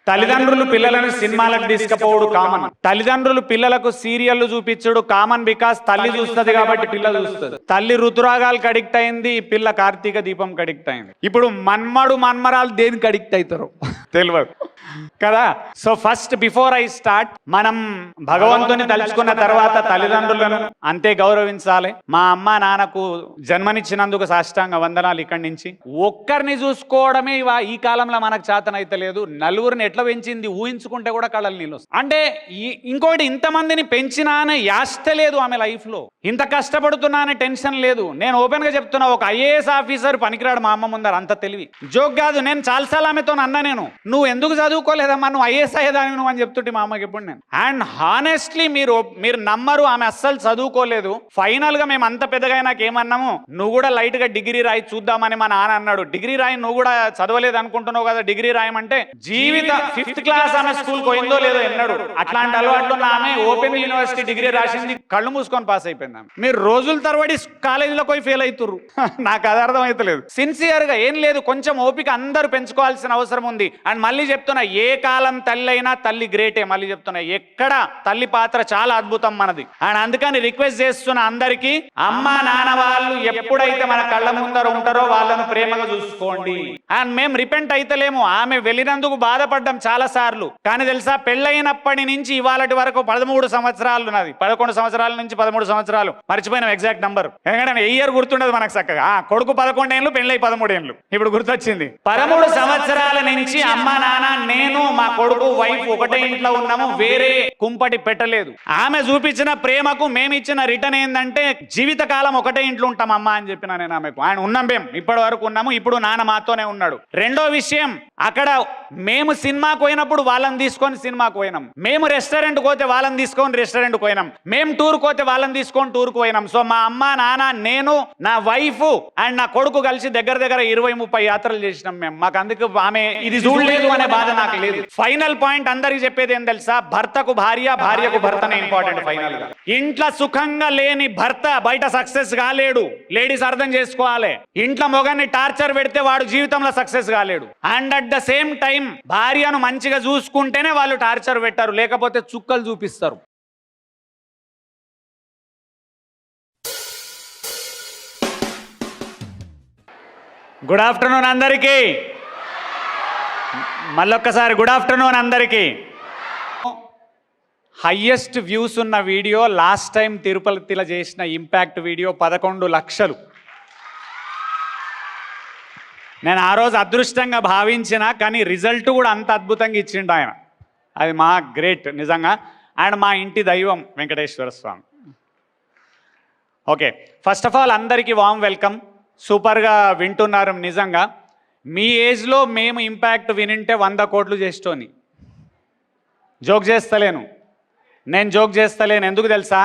తల్లిదండ్రులు పిల్లలను సినిమాలకు తీసుకుపోవడు కామన్. తల్లిదండ్రులు పిల్లలకు సీరియళ్లు చూపించుడు కామన్. బికాస్ తల్లి చూస్తుంది కాబట్టి పిల్ల చూస్తుంది. తల్లి ఋతురాగాలకు అడిక్ట్ అయింది, పిల్ల కార్తీక దీపంకి అడిక్ట్ అయింది. ఇప్పుడు మన్మడు మన్మరాలు దేనికి అడిక్ట్ అవుతారు తెలియదు కదా. So first before I start, మనం భగవంతుని తలుచుకున్న తర్వాత తల్లిదండ్రులను అంతే గౌరవించాలి. మా అమ్మ నాన్నకు జన్మనిచ్చినందుకు సాష్టాంగ వందనాలు. ఇక్కడి నుంచి ఒక్కరిని చూసుకోవడమే ఈ కాలంలో మనకు చేతనైతే లేదు. నలుగురిని ఎట్లా పెంచింది ఊహించుకుంటే కూడా కళ్ళలు నీళ్ళు వస్తాయి. అంటే ఇంకోటి, ఇంతమందిని పెంచినా అనే యాష్ట లేదు ఆమె లైఫ్ లో. ఇంత కష్టపడుతున్నా అనే టెన్షన్ లేదు. నేను ఓపెన్ గా చెప్తున్నా, ఒక ఐఏఎస్ ఆఫీసర్ పనికిరాడు మా అమ్మ ముందర. అంత తెలివి జోక్ కాదు. నేను చాలాసార్లు ఆమెతో అన్నా, నేను నువ్వు ఎందుకు చదువుకోలేదమ్మా, నువ్వు ఐఏఎస్ అయ్యేదాన్ని నువ్వు అని చెప్తుంటే మా అమ్మకి ఎప్పుడు నేను. అండ్ హానెస్ట్లీ మీరు నమ్మరు, ఆమె అస్సలు చదువుకోలేదు. ఫైనల్ గా మేము అంత పెద్దగా నాకు ఏమన్నాము, నువ్వు కూడా లైట్ గా డిగ్రీ రాయి చూద్దామని మా నాన్న అన్నాడు. డిగ్రీ రాయి, నువ్వు కూడా చదవలేదు అనుకుంటున్నావు కదా, డిగ్రీ రాయమంటే జీవిత 5th క్లాస్ ఆమె స్కూల్ పోయిందో లేదో ఎన్నాడు. అట్లాంటి అలవాట్లు ఉన్న ఆమె ఓపెన్ యూనివర్సిటీ డిగ్రీ రాసింది, కళ్ళు మూసుకొని పాస్ అయిపోయింది ఆమె. మీరు రోజుల తరబడి కాలేజీలో పోయి ఫెయిల్ అవుతుర్రు. నాకు అది అర్థం అవుతలేదు. సిన్సియర్ గా ఏం లేదు, కొంచెం ఓపిక అందరూ పెంచుకోవాల్సిన అవసరం ఉంది. అండ్ మళ్ళీ చెప్తున్నా, ఏ కాలం తల్లి అయినా తల్లి గ్రేటే. మళ్ళీ చెప్తున్నా, ఎక్కడ తల్లి పాత్ర చాలా అద్భుతం మనది. అండ్ అందుకని రిక్వెస్ట్ చేస్తున్న అందరికీ, అమ్మ నాన్న వాళ్ళు ఎప్పుడైతే మన కళ్ళ ముందర ఉంటారో వాళ్ళను ప్రేమగా చూసుకోండి. అండ్ మేము రిపెంట్ అయితలేము. ఆమె వెళ్ళినందుకు బాధపడ్డాం చాలా సార్లు. కానీ తెలుసా, పెళ్ళైనప్పటి నుంచి ఇవాళటి వరకు 13 సంవత్సరాలు ఉన్నది. 11 సంవత్సరాల నుంచి 13 సంవత్సరాలు, మర్చిపోయినాం ఎగ్జాక్ట్ నంబర్. ఎందుకంటే ఇయర్ గుర్తుండదు మనకు చక్కగా. కొడుకు 11 ఏళ్ళు, పెళ్ళై 13 ఏళ్ళు. ఇప్పుడు గుర్తొచ్చింది. 13 సంవత్సరాల నుంచి అమ్మ నాన్న, నేను, మా కొడుకు, వైఫ్ ఒకటే ఇంట్లో ఉన్నాము. వేరే కుంపటి పెట్టలేదు. ఆమె చూపించిన ప్రేమకు మేము ఇచ్చిన రిటర్న్ ఏంటంటే, జీవితకాలం ఒకటే ఇంట్లో ఉంటాం అమ్మా అని చెప్పిన నేను ఆమెకు. ఆయన ఉన్నాం, మేము ఇప్పటి వరకు ఉన్నాము. ఇప్పుడు నాన్న మాతోనే ఉన్నాడు. రెండో విషయం, అక్కడ మేము సినిమాకు పోయినప్పుడు వాళ్ళని తీసుకొని సినిమాకు పోయినాం. మేము రెస్టారెంట్కి పోతే వాళ్ళని తీసుకొని రెస్టారెంట్కి పోయినాం. మేము టూర్కి పోతే వాళ్ళని తీసుకొని టూర్కి పోయినాం. సో మా అమ్మ నాన్న, నేను, నా వైఫ్ అండ్ నా కొడుకు కలిసి దగ్గర 20-30 యాత్రలు చేసినాం మేము. మాకు అందుకు ఆమె ఇది చూడలేదు అనే బాధ నాకు లేదు. ఫైనల్ పాయింట్ అందరికి చెప్పేది ఏం తెలుసా, భర్తకు భార్య, భార్యకు భర్తనే ఇంపార్టెంట్. ఫైనల్ గా ఇంట్లో సుఖంగా లేని భర్త బయట సక్సెస్ కాలేడు. లేడీస్ అర్థం చేసుకోవాలి. ఇంట్లో మొగన్ని టార్చర్ పెడితే వాడు జీవితంలో సక్సెస్ కాలేడు. And at the same time భార్యను మంచిగా చూసుకుంటేనే వాళ్ళు టార్చర్ పెట్టారు, లేకపోతే చుక్కలు చూపిస్తారు. గుడ్ ఆఫ్టర్నూన్ అందరికీ. మళ్ళొక్కసారి గుడ్ ఆఫ్టర్నూన్ అందరికీ. హయ్యెస్ట్ వ్యూస్ ఉన్న వీడియో లాస్ట్ టైం తిరుపతిలో చేసిన ఇంపాక్ట్ వీడియో 11 లక్షలు. నేను ఆ రోజు అదృష్టంగా భావించిన, కానీ రిజల్ట్ కూడా అంత అద్భుతంగా ఇచ్చిండు ఆయన. అది మా గ్రేట్ నిజంగా. అండ్ మా ఇంటి దైవం వెంకటేశ్వర స్వామి. ఓకే, ఫస్ట్ ఆఫ్ ఆల్ అందరికీ వామ్ వెల్కమ్. సూపర్గా వింటున్నారు నిజంగా. మీ ఏజ్లో మేము ఇంపాక్ట్ వినింటే 100 కోట్లు చేస్తోని. జోక్ చేస్తలేను, నేను జోక్ చేస్తలేను. ఎందుకు తెలుసా,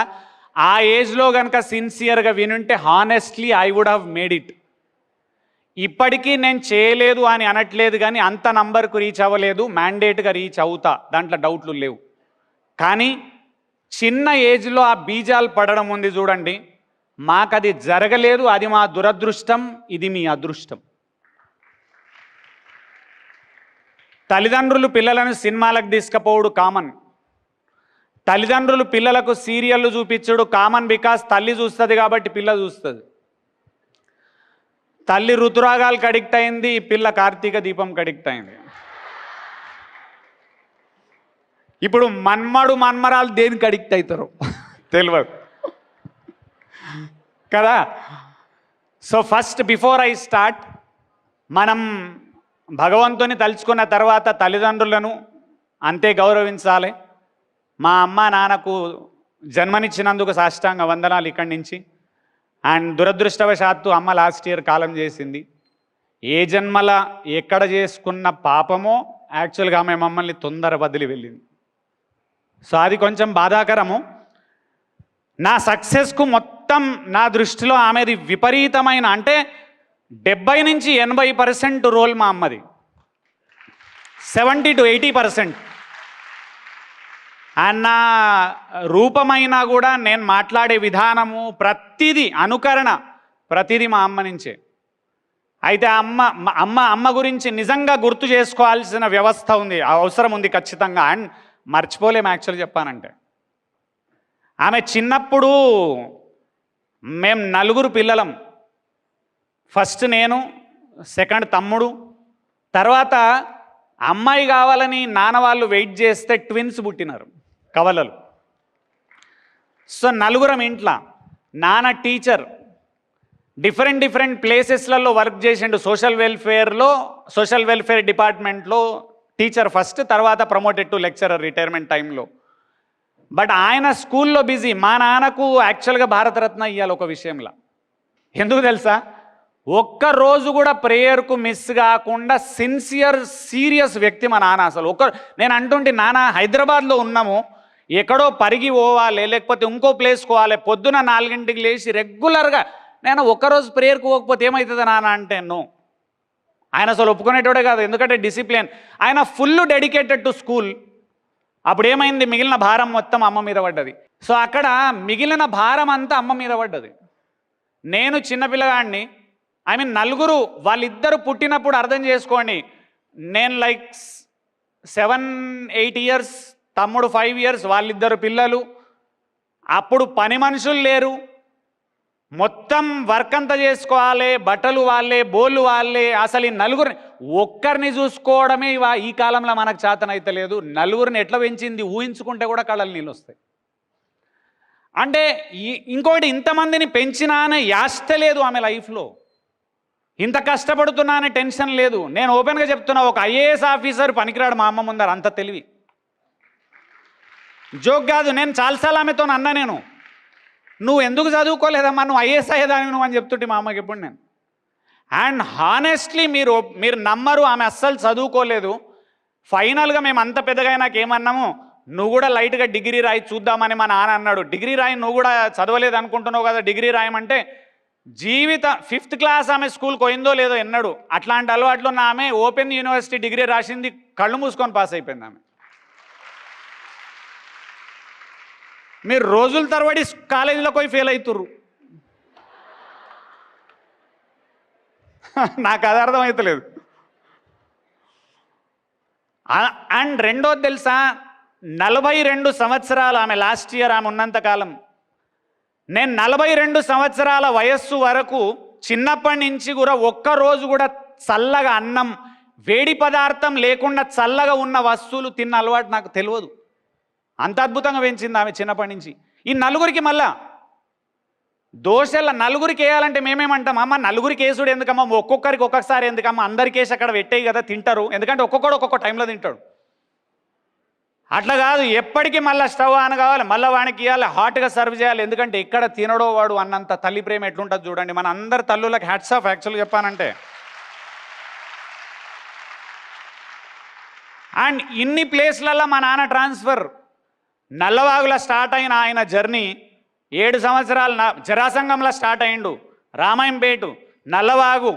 ఆ ఏజ్లో కనుక సిన్సియర్గా వినుంటే honestly I would have made it. ఇప్పటికీ నేను చేయలేదు అని అనట్లేదు, కానీ అంత నంబర్కు రీచ్ అవ్వలేదు. మ్యాండేట్గా రీచ్ అవుతా, దాంట్లో డౌట్లు లేవు. కానీ చిన్న ఏజ్లో ఆ బీజాలు పడడం ఉంది చూడండి, మాకు అది జరగలేదు. అది మా దురదృష్టం, ఇది మీ అదృష్టం. తల్లిదండ్రులు పిల్లలను సినిమాలకు తీసుకుపోవడు కామన్. తల్లిదండ్రులు పిల్లలకు సీరియళ్లు చూపించుడు కామన్. బికాస్ తల్లి చూస్తుంది కాబట్టి పిల్ల చూస్తుంది. తల్లి ఋతురాగాలకు అడిక్ట్ అయింది, పిల్ల కార్తీక దీపంకి అడిక్ట్ అయింది. ఇప్పుడు మన్మడు మన్మరాలు దేనికి అడిక్ట్ అవుతారు తెలియదు కదా. So first before I start, మనం భగవంతుని తలుచుకున్న తర్వాత తల్లిదండ్రులను అంతే గౌరవించాలి. మా అమ్మ నాన్నకు జన్మనిచ్చినందుకు సాష్టాంగ వందనాలు ఇక్కడి నుంచి. అండ్ దురదృష్టవశాత్తు అమ్మ లాస్ట్ ఇయర్ కాలం చేసింది. ఏ జన్మల ఎక్కడ చేసుకున్న పాపమో యాక్చువల్గా ఆమె మమ్మల్ని తొందర వదిలి వెళ్ళింది. సో అది కొంచెం బాధాకరము. నా సక్సెస్కు మొత్తం నా దృష్టిలో ఆమెది విపరీతమైన, అంటే 70-80% రోల్ మా అమ్మది, 70-80%. అండ్ నా రూపమైనా కూడా, నేను మాట్లాడే విధానము, ప్రతిదీ అనుకరణ, ప్రతిదీ మా అమ్మ నుంచే. అయితే అమ్మ గురించి నిజంగా గుర్తు చేసుకోవాల్సిన వ్యవస్థ ఉంది, అవసరం ఉంది ఖచ్చితంగా. అండ్ మర్చిపోలేము యాక్చువల్ చెప్పానంటే. ఆమె చిన్నప్పుడు మేము 4 పిల్లలం. ఫస్ట్ నేను, సెకండ్ తమ్ముడు, తర్వాత అమ్మాయి కావాలని నాన్న వాళ్ళు వెయిట్ చేస్తే ట్విన్స్ పుట్టినారు, కవలలు. సో 4 ఇంట్లో. నాన్న టీచర్, డిఫరెంట్ ప్లేసెస్లలో వర్క్ చేసిండు. సోషల్ వెల్ఫేర్ డిపార్ట్మెంట్లో టీచర్ ఫస్ట్, తర్వాత ప్రమోటెడ్ టు లెక్చరర్ రిటైర్మెంట్ టైంలో. బట్ ఆయన స్కూల్లో బిజీ. మా నాన్నకు యాక్చువల్గా భారతరత్న ఇవ్వాలి ఒక విషయంలో. ఎందుకు తెలుసా? ఒక్కరోజు కూడా ప్రేయర్కు మిస్ కాకుండా సీరియస్ వ్యక్తి మా నాన్న. అసలు నేను అంటుంటే, నాన్న హైదరాబాద్లో ఉన్నాము, ఎక్కడో పరిగి పోవాలి, లేకపోతే ఇంకో ప్లేస్కి పోవాలి, పొద్దున 4 లేచి రెగ్యులర్గా నేను ఒక్కరోజు ప్రేయర్కి పోకపోతే ఏమవుతుంది నాన్న అంటే, నో. ఆయన అసలు ఒప్పుకునేటోడే కాదు, ఎందుకంటే డిసిప్లిన్. ఆయన ఫుల్ డెడికేటెడ్ టు స్కూల్. అప్పుడు ఏమైంది, మిగిలిన భారం మొత్తం అమ్మ మీద పడ్డది. సో అక్కడ మిగిలిన భారం అంతా అమ్మ మీద పడ్డది. నేను చిన్నపిల్లగాడిని, ఐ మీన్ 4 వాళ్ళిద్దరు పుట్టినప్పుడు అర్థం చేసుకోండి, నేను లైక్ 7-8 ఇయర్స్, తమ్ముడు 5 ఇయర్స్, వాళ్ళిద్దరు పిల్లలు. అప్పుడు పని మనుషులు లేరు, మొత్తం వర్క్ అంతా చేసుకోవాలి, బట్టలు వాళ్ళే, బోళ్ళు వాళ్ళే. అసలు ఈ 4 ఒక్కరిని చూసుకోవడమే ఈ కాలంలో మనకు చేతనైతే లేదు. 4 ఎట్లా పెంచింది ఊహించుకుంటే కూడా కళ్ళలు నీళ్ళు వస్తాయి. అంటే ఇంకొకటి, ఇంతమందిని పెంచినా అనే యాష్ట లేదు ఆమె లైఫ్లో, ఇంత కష్టపడుతున్నా అనే టెన్షన్ లేదు. నేను ఓపెన్గా చెప్తున్నా, ఒక ఐఏఎస్ ఆఫీసర్ పనికిరాడు మా అమ్మ ముందర, అంత తెలివి. జోక్ కాదు, నేను చాలాసార్లు ఆమెతో అన్నా, నేను నువ్వు ఎందుకు చదువుకోలేదమ్మా, నువ్వు ఐఏఎస్ అయ్యేదాన్ని నువ్వు అని చెప్తుంటే మా అమ్మకి ఎప్పుడు నేను. అండ్ హానెస్ట్లీ మీరు నమ్మరు, ఆమె అస్సలు చదువుకోలేదు. ఫైనల్గా మేము అంత పెద్దగా నాకేమన్నాము, నువ్వు కూడా లైట్గా డిగ్రీ రాయి చూద్దామని మా నాన్న అన్నాడు. డిగ్రీ రాయి, నువ్వు కూడా చదవలేదు అనుకుంటున్నావు కదా, డిగ్రీ రాయమంటే జీవిత 5th క్లాస్ ఆమె స్కూల్కి పోయిందో లేదో ఎన్నడు. అట్లాంటి అలవాట్లు ఉన్న ఆమె ఓపెన్ యూనివర్సిటీ డిగ్రీ రాసింది, కళ్ళు మూసుకొని పాస్ అయిపోయింది ఆమె. మీరు రోజుల తరబడి కాలేజీలో పోయి ఫెయిల్ అవుతుర్రు. నాకు అది అర్థమవుతలేదు. అండ్ రెండోది తెలుసా, 42 సంవత్సరాలు ఆమె లాస్ట్ ఇయర్ ఆమె ఉన్నంతకాలం. నేను 42 సంవత్సరాల వయస్సు వరకు చిన్నప్పటి నుంచి కూడా ఒక్కరోజు కూడా చల్లగా అన్నం, వేడి పదార్థం లేకుండా చల్లగా ఉన్న వస్తువులు తిన్న అలవాటు నాకు తెలియదు. అంత అద్భుతంగా పెంచింది ఆమె చిన్నప్పటి నుంచి. ఈ 4 మళ్ళా దోశల 4 వేయాలంటే మేమేమంటాం, అమ్మ 4 వేసుడు ఎందుకమ్మా, ఒక్కొక్కరికి ఒక్కొక్కసారి ఎందుకమ్మా, అందరికి వేసి అక్కడ పెట్టేయి కదా, తింటారు. ఎందుకంటే ఒక్కొక్కడు ఒక్కొక్క టైంలో తింటాడు. అట్లా కాదు, ఎప్పటికీ మళ్ళీ స్టవ్ ఆన్ కావాలి, మళ్ళీ వానికి ఇవ్వాలి, హాట్గా సర్వ్ చేయాలి. ఎందుకంటే ఎక్కడ తినడో వాడు అన్నంత తల్లి ప్రేమ ఎట్లుంటుంది చూడండి. మన అందరు తల్లులకు హ్యాట్స్ ఆఫ్ యాక్చువల్గా చెప్పానంటే. అండ్ ఇన్ని ప్లేస్లలో మా నాన్న ట్రాన్స్ఫర్. నల్లవాగులో స్టార్ట్ అయిన ఆయన జర్నీ 7 సంవత్సరాలు జరాసంగంలో స్టార్ట్ అయిండు. రామాయంపేటు, నల్లవాగు,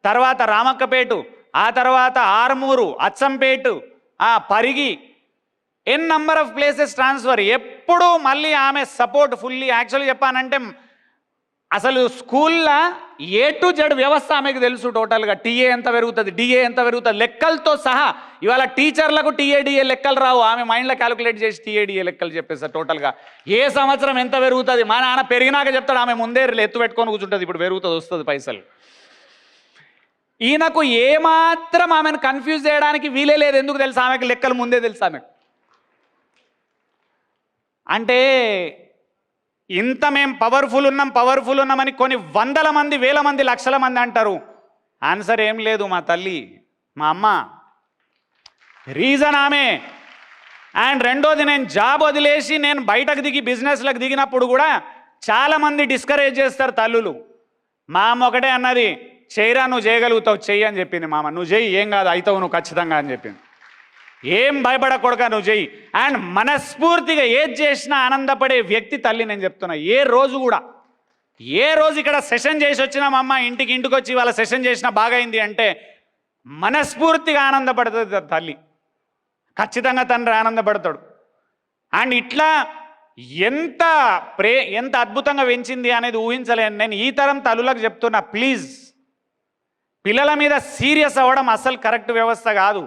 తర్వాత రామక్కపేటు, ఆ తర్వాత ఆర్మూరు, అచ్చంపేటు, పరిగి, ఎన్ నంబర్ ఆఫ్ ప్లేసెస్ ట్రాన్స్ఫర్. ఎప్పుడు మళ్ళీ ఆమె సపోర్ట్ ఫుల్లీ. యాక్చువల్గా చెప్పానంటే అసలు స్కూల్లో A to Z వ్యవస్థ ఆమెకు తెలుసు టోటల్గా. టీఏ ఎంత పెరుగుతుంది, డిఏ ఎంత పెరుగుతుంది, లెక్కలతో సహా. ఇవాళ టీచర్లకు టీఏడిఏ లెక్కలు రావు, ఆమె మైండ్లో క్యాలిక్యులేట్ చేసి టీఏడిఏ లెక్కలు చెప్పేస్తారు టోటల్గా. ఏ సంవత్సరం ఎంత పెరుగుతుంది, మా నాన్న పెరిగినాక చెప్తాడు, ఆమె ముందే ఎత్తు పెట్టుకొని కూర్చుంటుంది, ఇప్పుడు పెరుగుతుంది, వస్తుంది పైసలు. ఈయనకు ఏమాత్రం ఆమెను కన్ఫ్యూజ్ చేయడానికి వీలే లేదు. ఎందుకు తెలుసు, ఆమెకు లెక్కలు ముందే తెలుసు ఆమెకు. అంటే ఇంత మేము పవర్ఫుల్ ఉన్నామని కొన్ని 100 మంది, 1000 మంది, లక్షల మంది అంటారు. ఆన్సర్ ఏం లేదు, మా తల్లి, మా అమ్మ. రీజన్ ఆమె. అండ్ రెండోది, నేను జాబ్ వదిలేసి నేను బయటకు దిగి బిజినెస్లకు దిగినప్పుడు కూడా చాలామంది డిస్కరేజ్ చేస్తారు తల్లులు. మా అమ్మ ఒకటే అన్నది, చేయరా నువ్వు చేయగలుగుతావు, చెయ్యి అని చెప్పింది. మామ నువ్వు చెయ్యి, ఏం కాదు, అవుతావు నువ్వు ఖచ్చితంగా అని చెప్పింది. ఏం భయపడకూడక నువ్వు చెయ్యి. అండ్ మనస్ఫూర్తిగా ఏది చేసినా ఆనందపడే వ్యక్తి తల్లి. నేను చెప్తున్నా, ఏ రోజు ఇక్కడ సెషన్ చేసి వచ్చినా మా అమ్మ ఇంటికి వచ్చి వాళ్ళ సెషన్ చేసినా బాగైంది అంటే మనస్ఫూర్తిగా ఆనందపడుతుంది తల్లి. ఖచ్చితంగా తండ్రి ఆనందపడతాడు. అండ్ ఇట్లా ఎంత అద్భుతంగా పెంచింది అనేది ఊహించలేను. నేను ఈ తరం తల్లులకు చెప్తున్నా, ప్లీజ్ పిల్లల మీద సీరియస్ అవ్వడం అసలు కరెక్ట్ వ్యవస్థ కాదు.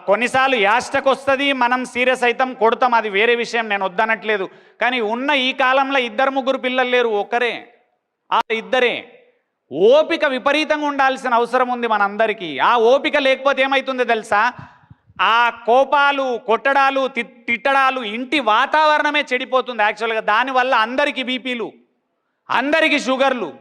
కొన్నిసార్లు యాస్టకు వస్తుంది, మనం సీరియస్ అవుతాం, కొడతాం, అది వేరే విషయం, నేను వద్దనట్లేదు. కానీ ఉన్న ఈ కాలంలో 2-3 పిల్లలు లేరు, ఒక్కరే, ఆ ఇద్దరే. ఓపిక విపరీతంగా ఉండాల్సిన అవసరం ఉంది మనందరికీ. ఆ ఓపిక లేకపోతే ఏమవుతుందో తెలుసా, ఆ కోపాలు, కొట్టడాలు, తిట్టడాలు, ఇంటి వాతావరణమే చెడిపోతుంది యాక్చువల్గా. దానివల్ల అందరికీ బీపీలు, అందరికీ షుగర్లు.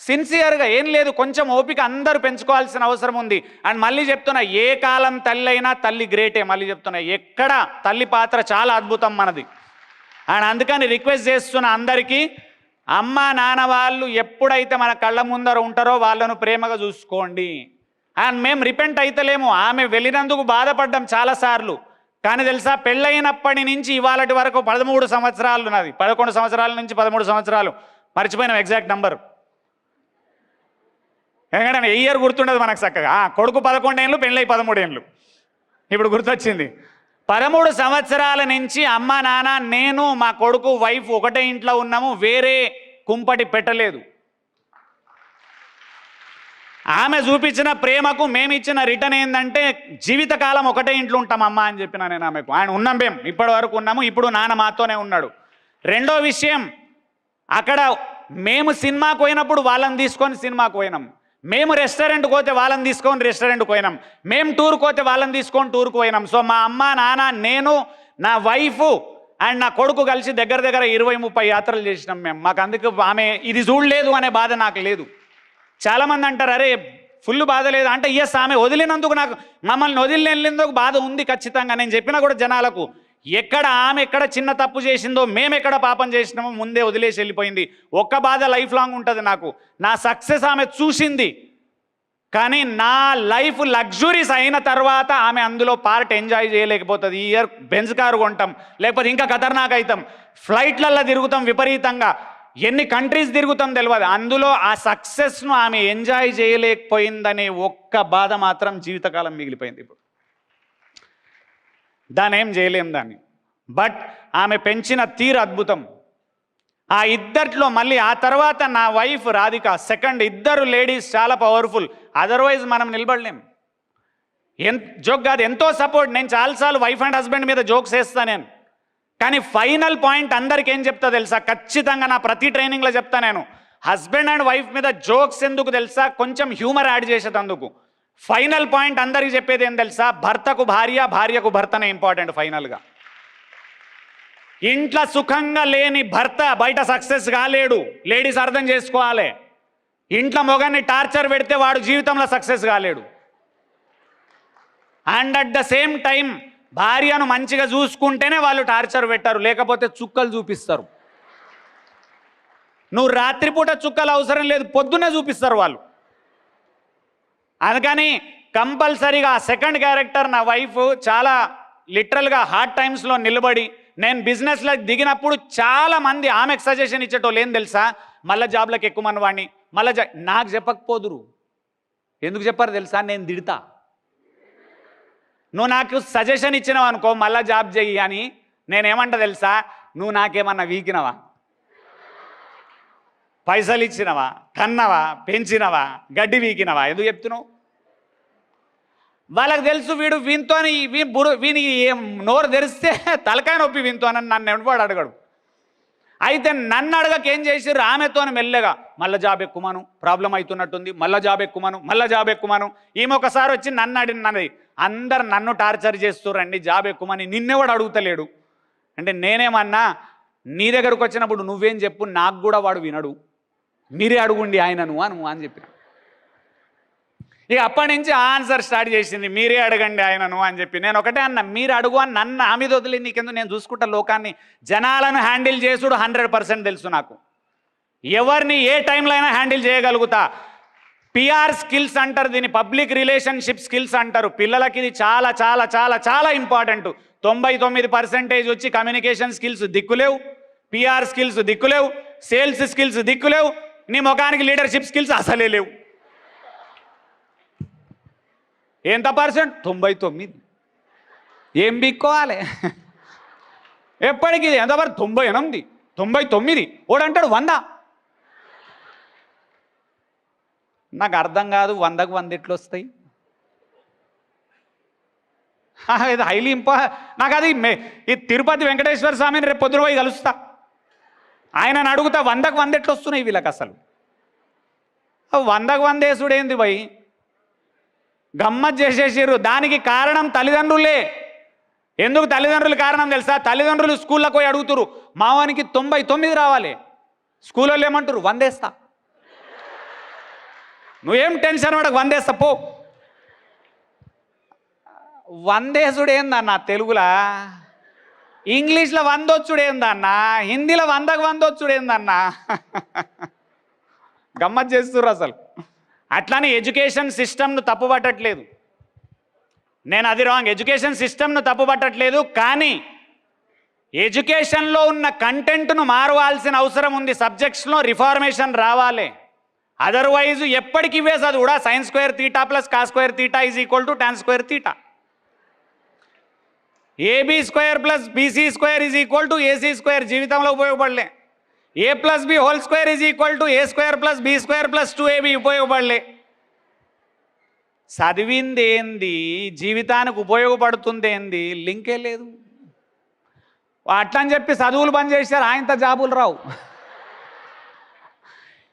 సిన్సియర్గా ఏం లేదు, కొంచెం ఓపిక అందరూ పెంచుకోవాల్సిన అవసరం ఉంది. అండ్ మళ్ళీ చెప్తున్నా, ఏ కాలం తల్లి అయినా తల్లి గ్రేటే. మళ్ళీ చెప్తున్నా, ఎక్కడ తల్లి పాత్ర చాలా అద్భుతం మనది. అండ్ అందుకని రిక్వెస్ట్ చేస్తున్న అందరికీ, అమ్మ నాన్న వాళ్ళు ఎప్పుడైతే మన కళ్ళ ముందర ఉంటారో వాళ్ళను ప్రేమగా చూసుకోండి. అండ్ మేము రిపెంట్ అయితలేము, ఆమె వెళ్ళినందుకు బాధపడ్డాం చాలాసార్లు. కానీ తెలుసా, పెళ్ళైనప్పటి నుంచి ఇవాళటి వరకు 13 సంవత్సరాలు ఉన్నది. 11 సంవత్సరాల నుంచి 13 సంవత్సరాలు, మర్చిపోయినాం ఎగ్జాక్ట్ నంబర్. ఎందుకంటే ఇయర్ గుర్తుండదు మనకు చక్కగా. కొడుకు 11 ఏళ్ళు, పెళ్ళై 13 ఏళ్ళు, ఇప్పుడు గుర్తొచ్చింది. 13 సంవత్సరాల నుంచి అమ్మ నాన్న, నేను, మా కొడుకు, వైఫ్ ఒకటే ఇంట్లో ఉన్నాము, వేరే కుంపటి పెట్టలేదు. ఆమె చూపించిన ప్రేమకు మేమిచ్చిన రిటర్న్ ఏంటంటే, జీవితకాలం ఒకటే ఇంట్లో ఉంటాం అమ్మ అని చెప్పిన నేను ఆమెకు. ఆయన ఉన్నాం, మేము ఇప్పటి వరకు ఉన్నాము, ఇప్పుడు నాన్న మాతోనే ఉన్నాడు. రెండో విషయం, అక్కడ మేము సినిమాకు పోయినప్పుడు వాళ్ళని తీసుకొని సినిమాకు పోయినాం, మేము రెస్టారెంట్కి పోతే వాళ్ళని తీసుకొని రెస్టారెంట్కి పోయినాం, మేము టూర్కి పోతే వాళ్ళని తీసుకొని టూర్కి పోయినాం. సో మా అమ్మ నాన్న, నేను, నా వైఫ్ అండ్ నా కొడుకు కలిసి దగ్గర 20-30 యాత్రలు చేసినాం మేము. మాకు అందుకు ఆమె ఇది చూడలేదు అనే బాధ నాకు లేదు. చాలామంది అంటారు, అరే ఫుల్ బాధ లేదు అంటే, ఎస్, ఆమె వదిలినందుకు నాకు, మమ్మల్ని వదిలినందుకు బాధ ఉంది ఖచ్చితంగా. నేను చెప్పినా కూడా జనాలకు, ఆమె ఎక్కడ చిన్న తప్పు చేసిందో, మేము ఎక్కడ పాపం చేసినామో ముందే వదిలేసి వెళ్ళిపోయింది. ఒక్క బాధ లైఫ్ లాంగ్ ఉంటుంది నాకు, నా సక్సెస్ ఆమె చూసింది. కానీ నా లైఫ్ లగ్జరీస్ అయిన తర్వాత ఆమె అందులో పార్ట్ ఎంజాయ్ చేయలేకపోతుంది. ఈ ఇయర్ బెంజ్ కారు కొంటాం, లేకపోతే ఇంకా ఖతర్నాక్ అవుతాం, ఫ్లైట్లల్లో తిరుగుతాం విపరీతంగా, ఎన్ని కంట్రీస్ తిరుగుతాం తెలియదు. అందులో ఆ సక్సెస్ను ఆమె ఎంజాయ్ చేయలేకపోయిందనే ఒక్క బాధ మాత్రం జీవితకాలం మిగిలిపోయింది. ఇప్పుడు దాన్ని ఏం చేయలేం దాన్ని. బట్ ఆమె పెంచిన తీరు అద్భుతం. ఆ ఇద్దట్లో మళ్ళీ ఆ తర్వాత నా వైఫ్ రాధిక, సెకండ్, ఇద్దరు లేడీస్ చాలా పవర్ఫుల్. అదర్వైజ్ మనం నిలబడలేం. జోక్ కాదు, ఎంతో సపోర్ట్. నేను చాలాసార్లు వైఫ్ అండ్ హస్బెండ్ మీద జోక్స్ వేస్తాను నేను. కానీ ఫైనల్ పాయింట్ అందరికి ఏం చెప్తా తెలుసా, ఖచ్చితంగా నా ప్రతి ట్రైనింగ్లో చెప్తా నేను, హస్బెండ్ అండ్ వైఫ్ మీద జోక్స్ ఎందుకు తెలుసా, కొంచెం హ్యూమర్ యాడ్ చేసేటందుకు. ఫైనల్ పాయింట్ అందరికి చెప్పేది ఏం తెలుసా, భర్తకు భార్య, భార్యకు భర్తనే ఇంపార్టెంట్. ఫైనల్గా ఇంట్లో సుఖంగా లేని భర్త బయట సక్సెస్ కాలేడు. లేడీస్ అర్థం చేసుకోవాలి, ఇంట్లో మొగాన్ని టార్చర్ పెడితే వాడు జీవితంలో సక్సెస్ కాలేడు. And at the same time భార్యను మంచిగా చూసుకుంటేనే వాళ్ళు టార్చర్ పెట్టారు, లేకపోతే చుక్కలు చూపిస్తారు. నువ్వు రాత్రిపూట చుక్కలు అవసరం లేదు, పొద్దున్నే చూపిస్తారు వాళ్ళు. అందుకని కంపల్సరీగా సెకండ్ క్యారెక్టర్ నా వైఫ్ చాలా లిటరల్గా హార్డ్ టైమ్స్లో నిలబడి, నేను బిజినెస్లో దిగినప్పుడు చాలామంది ఆమెకు సజెషన్ ఇచ్చేటోళ్ళు ఏం తెలుసా, మళ్ళీ జాబ్లోకి ఎక్కువమని వాడిని, మళ్ళీ నాకు చెప్పకపోదురు. ఎందుకు చెప్పారు తెలుసా, నేను తిడతా. నువ్వు నాకు సజెషన్ ఇచ్చినావు అనుకో, మళ్ళీ జాబ్ చెయ్యి అని, నేనేమంటా తెలుసా, నువ్వు నాకేమన్నా వీకినవా, పైసలు ఇచ్చినవా, కన్నవా, పెంచినవా, గడ్డి వీకినవా, ఎందుకు చెప్తున్నావు? వాళ్ళకి తెలుసు వీనికి నోరు తెరిస్తే తలకాయ నొప్పి వీనితో అని నన్ను ఎవడు అడగడు. అయితే నన్ను అడగకేం చేసిర్రు, ఆమెతో మెల్లగా మళ్ళీ జాబ్ ఎక్కుమను, ప్రాబ్లం అవుతున్నట్టుంది, మళ్ళీ జాబ్ ఎక్కుమను, మళ్ళీ జాబ్ ఎక్కుమను. ఈమె ఒకసారి వచ్చి నన్ను అడిగినది, అందరు నన్ను టార్చర్ చేస్తుర్రండి జాబ్ ఎక్కుమని, నిన్నెవాడు అడుగుతలేడు అంటే, నేనేమన్నా, నీ దగ్గరకు వచ్చినప్పుడు నువ్వేం చెప్పు, నాకు కూడా వాడు వినడు, మీరే అడుగుండి ఆయనను అని చెప్పిన. ఇక అప్పటి నుంచి ఆన్సర్ స్టార్ట్ చేసింది, మీరే అడగండి ఆయనను అని చెప్పి. నేను ఒకటే అన్న, మీరు అడుగు అని నన్ను ఆమె వదిలి నీకెందుకు, నేను చూసుకుంటా లోకాన్ని. జనాలను హ్యాండిల్ చేసుడు 100% తెలుసు నాకు, ఎవరిని ఏ టైంలో అయినా హ్యాండిల్ చేయగలుగుతా. పిఆర్ స్కిల్స్ అంటారు దీన్ని, పబ్లిక్ రిలేషన్షిప్ స్కిల్స్ అంటారు. పిల్లలకి ఇది చాలా చాలా చాలా చాలా ఇంపార్టెంట్. 99% వచ్చి కమ్యూనికేషన్ స్కిల్స్ దిక్కులేవు, పిఆర్ స్కిల్స్ దిక్కులేవు, సేల్స్ స్కిల్స్ దిక్కులేవు, నీ ముఖానికి లీడర్షిప్ స్కిల్స్ అసలే లేవు. ఎంత పర్సెంట్? 99. ఏం బిక్కోవాలి ఎప్పటికి? ఎంతవరకు? 98, 99. ఓడంటాడు 100. నాకు అర్థం కాదు, 100కు 100 ఎట్లు వస్తాయి? ఇది హైలీ నాకు అది ఈ తిరుపతి వెంకటేశ్వర స్వామిని రేపు పొద్దున పోయి కలుస్తా, ఆయనను అడుగుతా 100కు 100 ఎట్లు వస్తున్నాయి వీళ్ళకి అసలు. 100కు 100 వేసుడేంది భయ్, గమ్మత్ చేసేసారు. దానికి కారణం తల్లిదండ్రులే. ఎందుకు తల్లిదండ్రులు కారణం తెలుసా? తల్లిదండ్రులు స్కూళ్ళకు పోయి అడుగుతారు, మావానికి 99 రావాలి, స్కూల్లో ఏమంటారు 100 వేస్తా. నువ్వేం టెన్షన్ పడకు, 100 వేస్తా పో. 100 వేసుడేందన్నా తెలుగులా, ఇంగ్లీష్లో 100 వచ్చుడేందన్నా, హిందీలో 100కు 100 వచ్చుడేందన్నా. గమ్మత్ చేస్తుర్రు అసలు. అట్లానే ఎడ్యుకేషన్ సిస్టమ్ను తప్పుపట్టట్లేదు నేను, అది రాంగ్. ఎడ్యుకేషన్ సిస్టమ్ను తప్పుపట్టట్లేదు, కానీ ఎడ్యుకేషన్లో ఉన్న కంటెంట్ను మారవాల్సిన అవసరం ఉంది. సబ్జెక్ట్స్లో రిఫార్మేషన్ రావాలి. అదర్వైజ్ ఎప్పటికి ఇవే చదువుడా, sin square theta plus cos square theta is equal to tan square theta. AB square plus BC square is equal to AC square. జీవితంలో ఉపయోగపడలే. A plus B whole square is equal to A square plus B square plus 2AB ఉపయోగపడలే. చదివింది ఏంది, జీవితానికి ఉపయోగపడుతుంది ఏంది, లింకే లేదు. అట్లా అని చెప్పి చదువులు బంద్ చేశారు, ఆయనతో జాబులు రావు.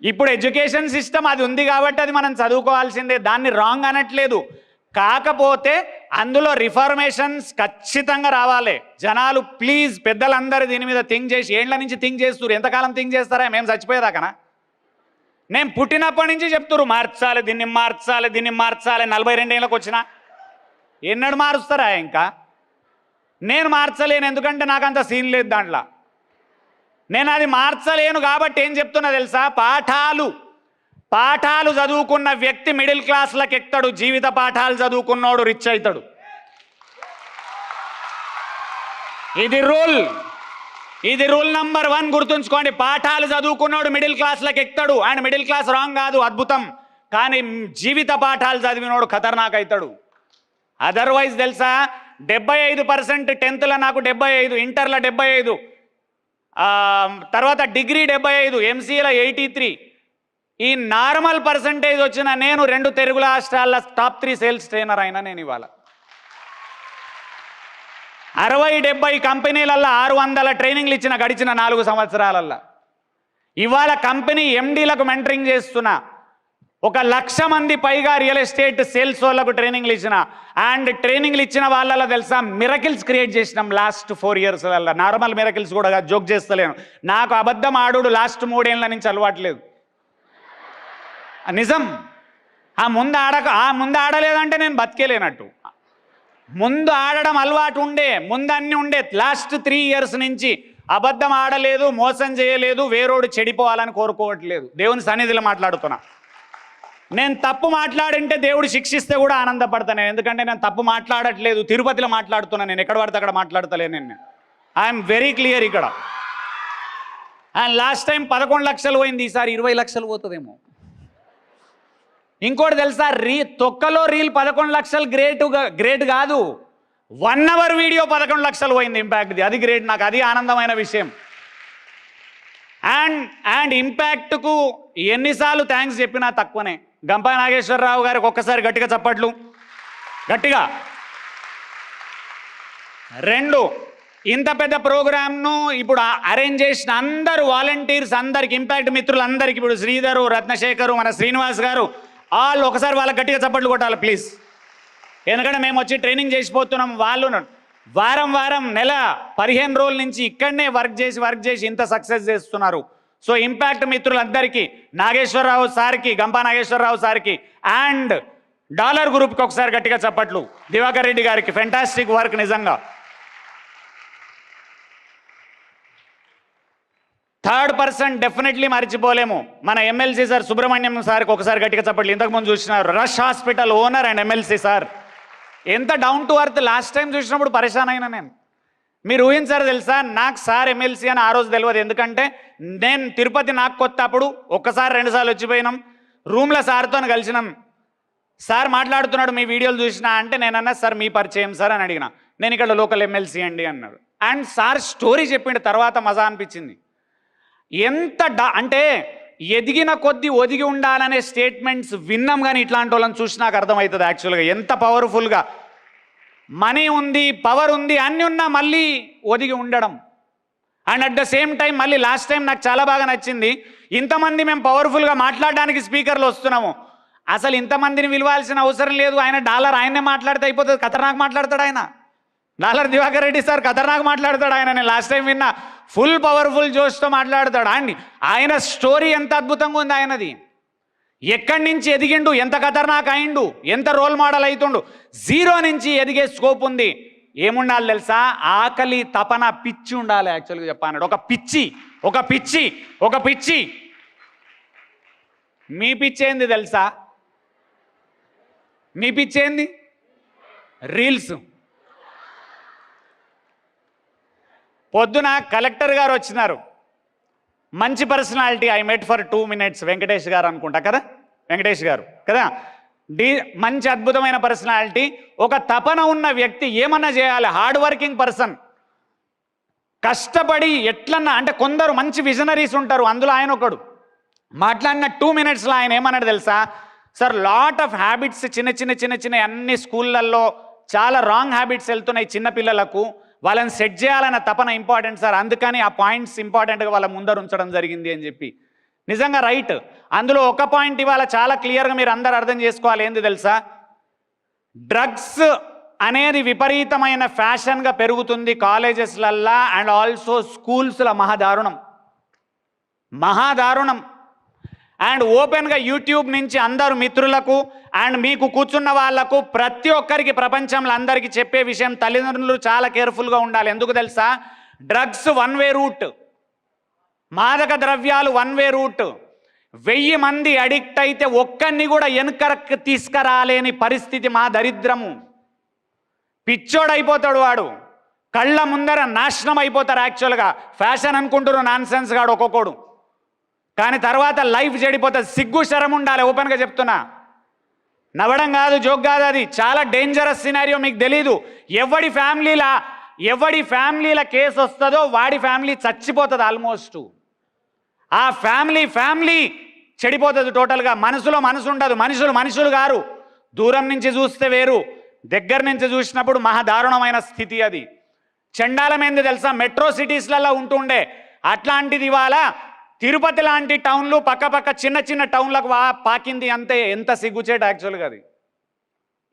ఇప్పుడు ఎడ్యుకేషన్ సిస్టమ్ అది ఉంది కాబట్టి అది మనం చదువుకోవాల్సిందే, దాన్ని రాంగ్ అనట్లేదు. కాకపోతే అందులో రిఫార్మేషన్స్ ఖచ్చితంగా రావాలి. జనాలు ప్లీజ్, పెద్దలందరూ దీని మీద థింక్ చేసి, ఏళ్ల నుంచి థింక్ చేస్తున్నారు. ఎంతకాలం థింక్ చేస్తారా? మేము చచ్చిపోయేదాకనా? నేను పుట్టినప్పటి నుంచి చెప్తున్నారు మార్చాలి, దీన్ని మార్చాలి, దీన్ని మార్చాలి. 42 ఏళ్ళకి వచ్చినా ఎన్నడు మారుస్తారా? ఇంకా నేను మార్చలేను, ఎందుకంటే నాకు అంత సీన్ లేదు దాంట్లో. నేను అది మార్చలేను కాబట్టి ఏం చెప్తున్నా తెలుసా? పాఠాలు చదువుకున్న వ్యక్తి మిడిల్ క్లాస్లకు ఎక్కుతాడు, జీవిత పాఠాలు చదువుకున్నోడు రిచ్ అవుతాడు. ఇది రూల్ నంబర్ 1 గుర్తుంచుకోండి. పాఠాలు చదువుకున్నాడు మిడిల్ క్లాస్లకు ఎక్కుతాడు. అండ్ మిడిల్ క్లాస్ రాంగ్ కాదు, అద్భుతం. కానీ జీవిత పాఠాలు చదివినోడు ఖతర్నాక్ అవుతాడు. అదర్వైజ్ తెలుసా, 75% 10th నాకు 75, ఇంటర్లో 75, తర్వాత డిగ్రీ 75, ఎంసీఏలో 83. ఈ నార్మల్ పర్సంటేజ్ వచ్చిన నేను 2 తెలుగు రాష్ట్రాల్లో టాప్ 3 సేల్స్ ట్రైనర్ అయినా నేను ఇవాళ. 60-70 కంపెనీలల్లో 600 ట్రైనింగ్లు ఇచ్చిన గడిచిన 4 సంవత్సరాలల్లో. ఇవాళ కంపెనీ ఎండీలకు మెంటరింగ్ చేస్తున్నా. 1,00,000 మంది పైగా రియల్ ఎస్టేట్ సేల్స్ వాళ్ళకు ట్రైనింగ్లు ఇచ్చిన. అండ్ ట్రైనింగ్లు ఇచ్చిన వాళ్ళలో తెలుసా, మిరకిల్స్ క్రియేట్ చేసినాం లాస్ట్ 4 years వల్ల. నార్మల్ మిరకిల్స్ కూడా జోక్ చేస్తలేను. నాకు అబద్ధం ఆడుడు లాస్ట్ 3 ఏళ్ళ నుంచి అలవాట్లేదు, నిజం. ముందు ఆడలేదంటే నేను బతికేలేనట్టు. ముందు ఆడడం అలవాటు ఉండే, ముందు అన్నీ ఉండే. లాస్ట్ 3 years నుంచి అబద్ధం ఆడలేదు, మోసం చేయలేదు, వేరోడు చెడిపోవాలని కోరుకోవట్లేదు. దేవుని సన్నిధిలో మాట్లాడుతున్నా. నేను తప్పు మాట్లాడింటే దేవుడు శిక్షిస్తే కూడా ఆనందపడతాను, ఎందుకంటే నేను తప్పు మాట్లాడట్లేదు. తిరుపతిలో మాట్లాడుతున్నా, నేను ఎక్కడ పడితే అక్కడ మాట్లాడతలేను. నేను ఐఎమ్ వెరీ క్లియర్ ఇక్కడ. అండ్ లాస్ట్ టైం 11 లక్షలు పోయింది, ఈసారి 20 లక్షలు పోతుందేమో. ఇంకోటి తెలుసా, తొక్కలో రీల్ 11 లక్షలు గ్రేట్ కాదు, 1 hour వీడియో 11 లక్షలు పోయింది ఇంపాక్ట్ది. అది గ్రేట్, నాకు అది ఆనందమైన విషయం. అండ్ ఇంపాక్ట్కు ఎన్నిసార్లు థ్యాంక్స్ చెప్పినా తక్కువనే. గంపా నాగేశ్వరరావు గారికి ఒక్కసారి గట్టిగా చప్పట్లు, గట్టిగా. 2, ఇంత పెద్ద ప్రోగ్రామ్ను ఇప్పుడు అరేంజ్ చేసిన అందరు వాలంటీర్స్ అందరికి, ఇంపాక్ట్ మిత్రులందరికీ, ఇప్పుడు శ్రీధరు, రత్నశేఖరు, మన శ్రీనివాస్ గారు, వాళ్ళు ఒకసారి వాళ్ళకి గట్టిగా చప్పట్లు కొట్టాలి ప్లీజ్. ఎందుకంటే మేము వచ్చి ట్రైనింగ్ చేసిపోతున్నాం. వాళ్ళు వారం నెల 15 రోజుల నుంచి ఇక్కడనే వర్క్ చేసి ఇంత సక్సెస్ చేస్తున్నారు. సో ఇంపాక్ట్ మిత్రులందరికీ, నాగేశ్వరరావు సార్కి, గంపా నాగేశ్వరరావు సార్కి, అండ్ డాలర్ గ్రూప్కి ఒకసారి గట్టిగా చప్పట్లు. దివాకర్ రెడ్డి గారికి ఫెంటాస్టిక్ వర్క్ నిజంగా. 3rd person డెఫినెట్లీ మర్చిపోలేము, మన ఎమ్మెల్సీ సార్ సుబ్రహ్మణ్యం సార్కి ఒకసారి గట్టిగా చప్పట్లు. ఇంతకుముందు చూసినారు Rush hospital owner and MLC sir. ఎంత down to earth. Last time చూసినప్పుడు పరేషాన్ అయినా నేను. మీరు ఊహించారు తెలుసా, నాకు సార్ ఎమ్మెల్సీ అని ఆ రోజు తెలియదు. ఎందుకంటే నేను తిరుపతి నాకు కొత్త, అప్పుడు 1 సారి 2 సార్లు వచ్చిపోయినాం. రూమ్లో సార్తో కలిసినాం. సార్ మాట్లాడుతున్నాడు, మీ వీడియోలు చూసినా అంటే నేనన్నా సార్ మీ పరిచయం సార్ అని అడిగిన. నేను ఇక్కడ లోకల్ ఎమ్మెల్సీ అండి అన్నాడు. అండ్ సార్ స్టోరీ చెప్పిండు, తర్వాత మజా అనిపించింది. ఎంత అంటే ఎదిగిన కొద్దీ ఒదిగి ఉండాలనే స్టేట్మెంట్స్ విన్నాం, కానీ ఇట్లాంటి వాళ్ళని చూసి నాకు అర్థమవుతుంది యాక్చువల్గా ఎంత పవర్ఫుల్గా. మనీ ఉంది, పవర్ ఉంది, అన్నీ ఉన్నా మళ్ళీ ఒదిగి ఉండడం. And at the same time మళ్ళీ లాస్ట్ టైం నాకు చాలా బాగా నచ్చింది, ఇంతమంది మేము పవర్ఫుల్గా మాట్లాడడానికి స్పీకర్లు వస్తున్నాము, అసలు ఇంతమందిని విలువాల్సిన అవసరం లేదు, ఆయన డాలర్ ఆయనే మాట్లాడితే అయిపోతుంది, ఖతర్నాక్ మాట్లాడతాడు ఆయన. డాలర్ దివాకర్ రెడ్డి సార్ ఖతర్నాక్ మాట్లాడతాడు ఆయన, నేను లాస్ట్ టైం విన్నా, ఫుల్ పవర్ఫుల్ జోష్తో మాట్లాడతాడు. అండ్ ఆయన స్టోరీ ఎంత అద్భుతంగా ఉంది ఆయనది. ఎక్కడి నుంచి ఎదిగిండు, ఎంత ఖతర్నాక్ అయిండు, ఎంత రోల్ మోడల్ అవుతుండు, జీరో నుంచి ఎదిగే స్కోప్ ఉంది. ఏముండాలి తెలుసా, ఆకలి, తపన, పిచ్చి ఉండాలి. యాక్చువల్గా చెప్పాను, ఒక పిచ్చి. మీ పిచ్చి ఏంది తెలుసా? మీ పిచ్చి ఏంది? రీల్స్. పొద్దున కలెక్టర్ గారు వచ్చినారు, మంచి personality, I met for 2 minutes, Venkatesh గారు అనుకుంటా కదా, వెంకటేష్ గారు కదా, మంచి అద్భుతమైన పర్సనాలిటీ, ఒక తపన ఉన్న వ్యక్తి, ఏమన్నా చేయాలి, హార్డ్ వర్కింగ్ పర్సన్, కష్టపడి ఎట్లన్నా, అంటే కొందరు మంచి విజనరీస్ ఉంటారు, అందులో ఆయన ఒకడు. మాట్లాడిన 2 minutesలో ఆయన ఏమన్నాడు తెలుసా, సార్ లాట్ ఆఫ్ హ్యాబిట్స్ చిన్న అన్ని స్కూళ్ళల్లో చాలా రాంగ్ హ్యాబిట్స్ వెళ్తున్నాయి చిన్నపిల్లలకు, వాళ్ళని సెట్ చేయాలన్న తపన ఇంపార్టెంట్ సార్, అందుకని ఆ పాయింట్స్ ఇంపార్టెంట్గా వాళ్ళ ముందర ఉంచడం జరిగింది అని చెప్పి. నిజంగా రైట్. అందులో ఒక పాయింట్ ఇవాళ చాలా క్లియర్గా మీరు అందరు అర్థం చేసుకోవాలి, ఏంది తెలుసా, డ్రగ్స్ అనేది విపరీతమైన ఫ్యాషన్గా పెరుగుతుంది కాలేజెస్లల్లా అండ్ ఆల్సో స్కూల్స్లో. మహాదారుణం. అండ్ ఓపెన్గా యూట్యూబ్ నుంచి అందరు మిత్రులకు అండ్ మీకు కూర్చున్న వాళ్లకు ప్రతి ఒక్కరికి ప్రపంచంలో అందరికీ చెప్పే విషయం, తల్లిదండ్రులు చాలా కేర్ఫుల్గా ఉండాలి. ఎందుకు తెలుసా, డ్రగ్స్ 1 way రూట్, మాదక ద్రవ్యాలు 1 way రూట్. 1000 మంది అడిక్ట్ అయితే ఒక్కరిని కూడా వెనకరకు తీసుకురాలేని పరిస్థితి మా దరిద్రము. పిచ్చోడైపోతాడు వాడు, కళ్ళ ముందర నాశనం అయిపోతారు. యాక్చువల్గా ఫ్యాషన్ అనుకుంటున్నారు, నాన్ సెన్స్ గాడు ఒక్కొక్కడు, కానీ తర్వాత లైఫ్ చెడిపోతుంది. సిగ్గు శరం ఉండాలి, ఓపెన్గా చెప్తున్నా, నవ్వడం కాదు, జోక్ కాదు, అది చాలా డేంజరస్ సినారియో. మీకు తెలీదు, ఎవడి ఫ్యామిలీల కేసు వస్తుందో వాడి ఫ్యామిలీ చచ్చిపోతుంది ఆల్మోస్ట్. ఆ ఫ్యామిలీ చెడిపోతుంది టోటల్గా. మనసు ఉండదు, మనుషులు గారు. దూరం నుంచి చూస్తే వేరు, దగ్గర నుంచి చూసినప్పుడు మహాదారుణమైన స్థితి అది. చండాలమైంది తెలుసా, మెట్రో సిటీస్లలో ఉంటుండే అట్లాంటిది ఇవాళ తిరుపతి లాంటి టౌన్లు పక్క చిన్న టౌన్లకు పాకింది. అంతే, ఎంత సిగ్గుచేట యాక్చువల్గా అది.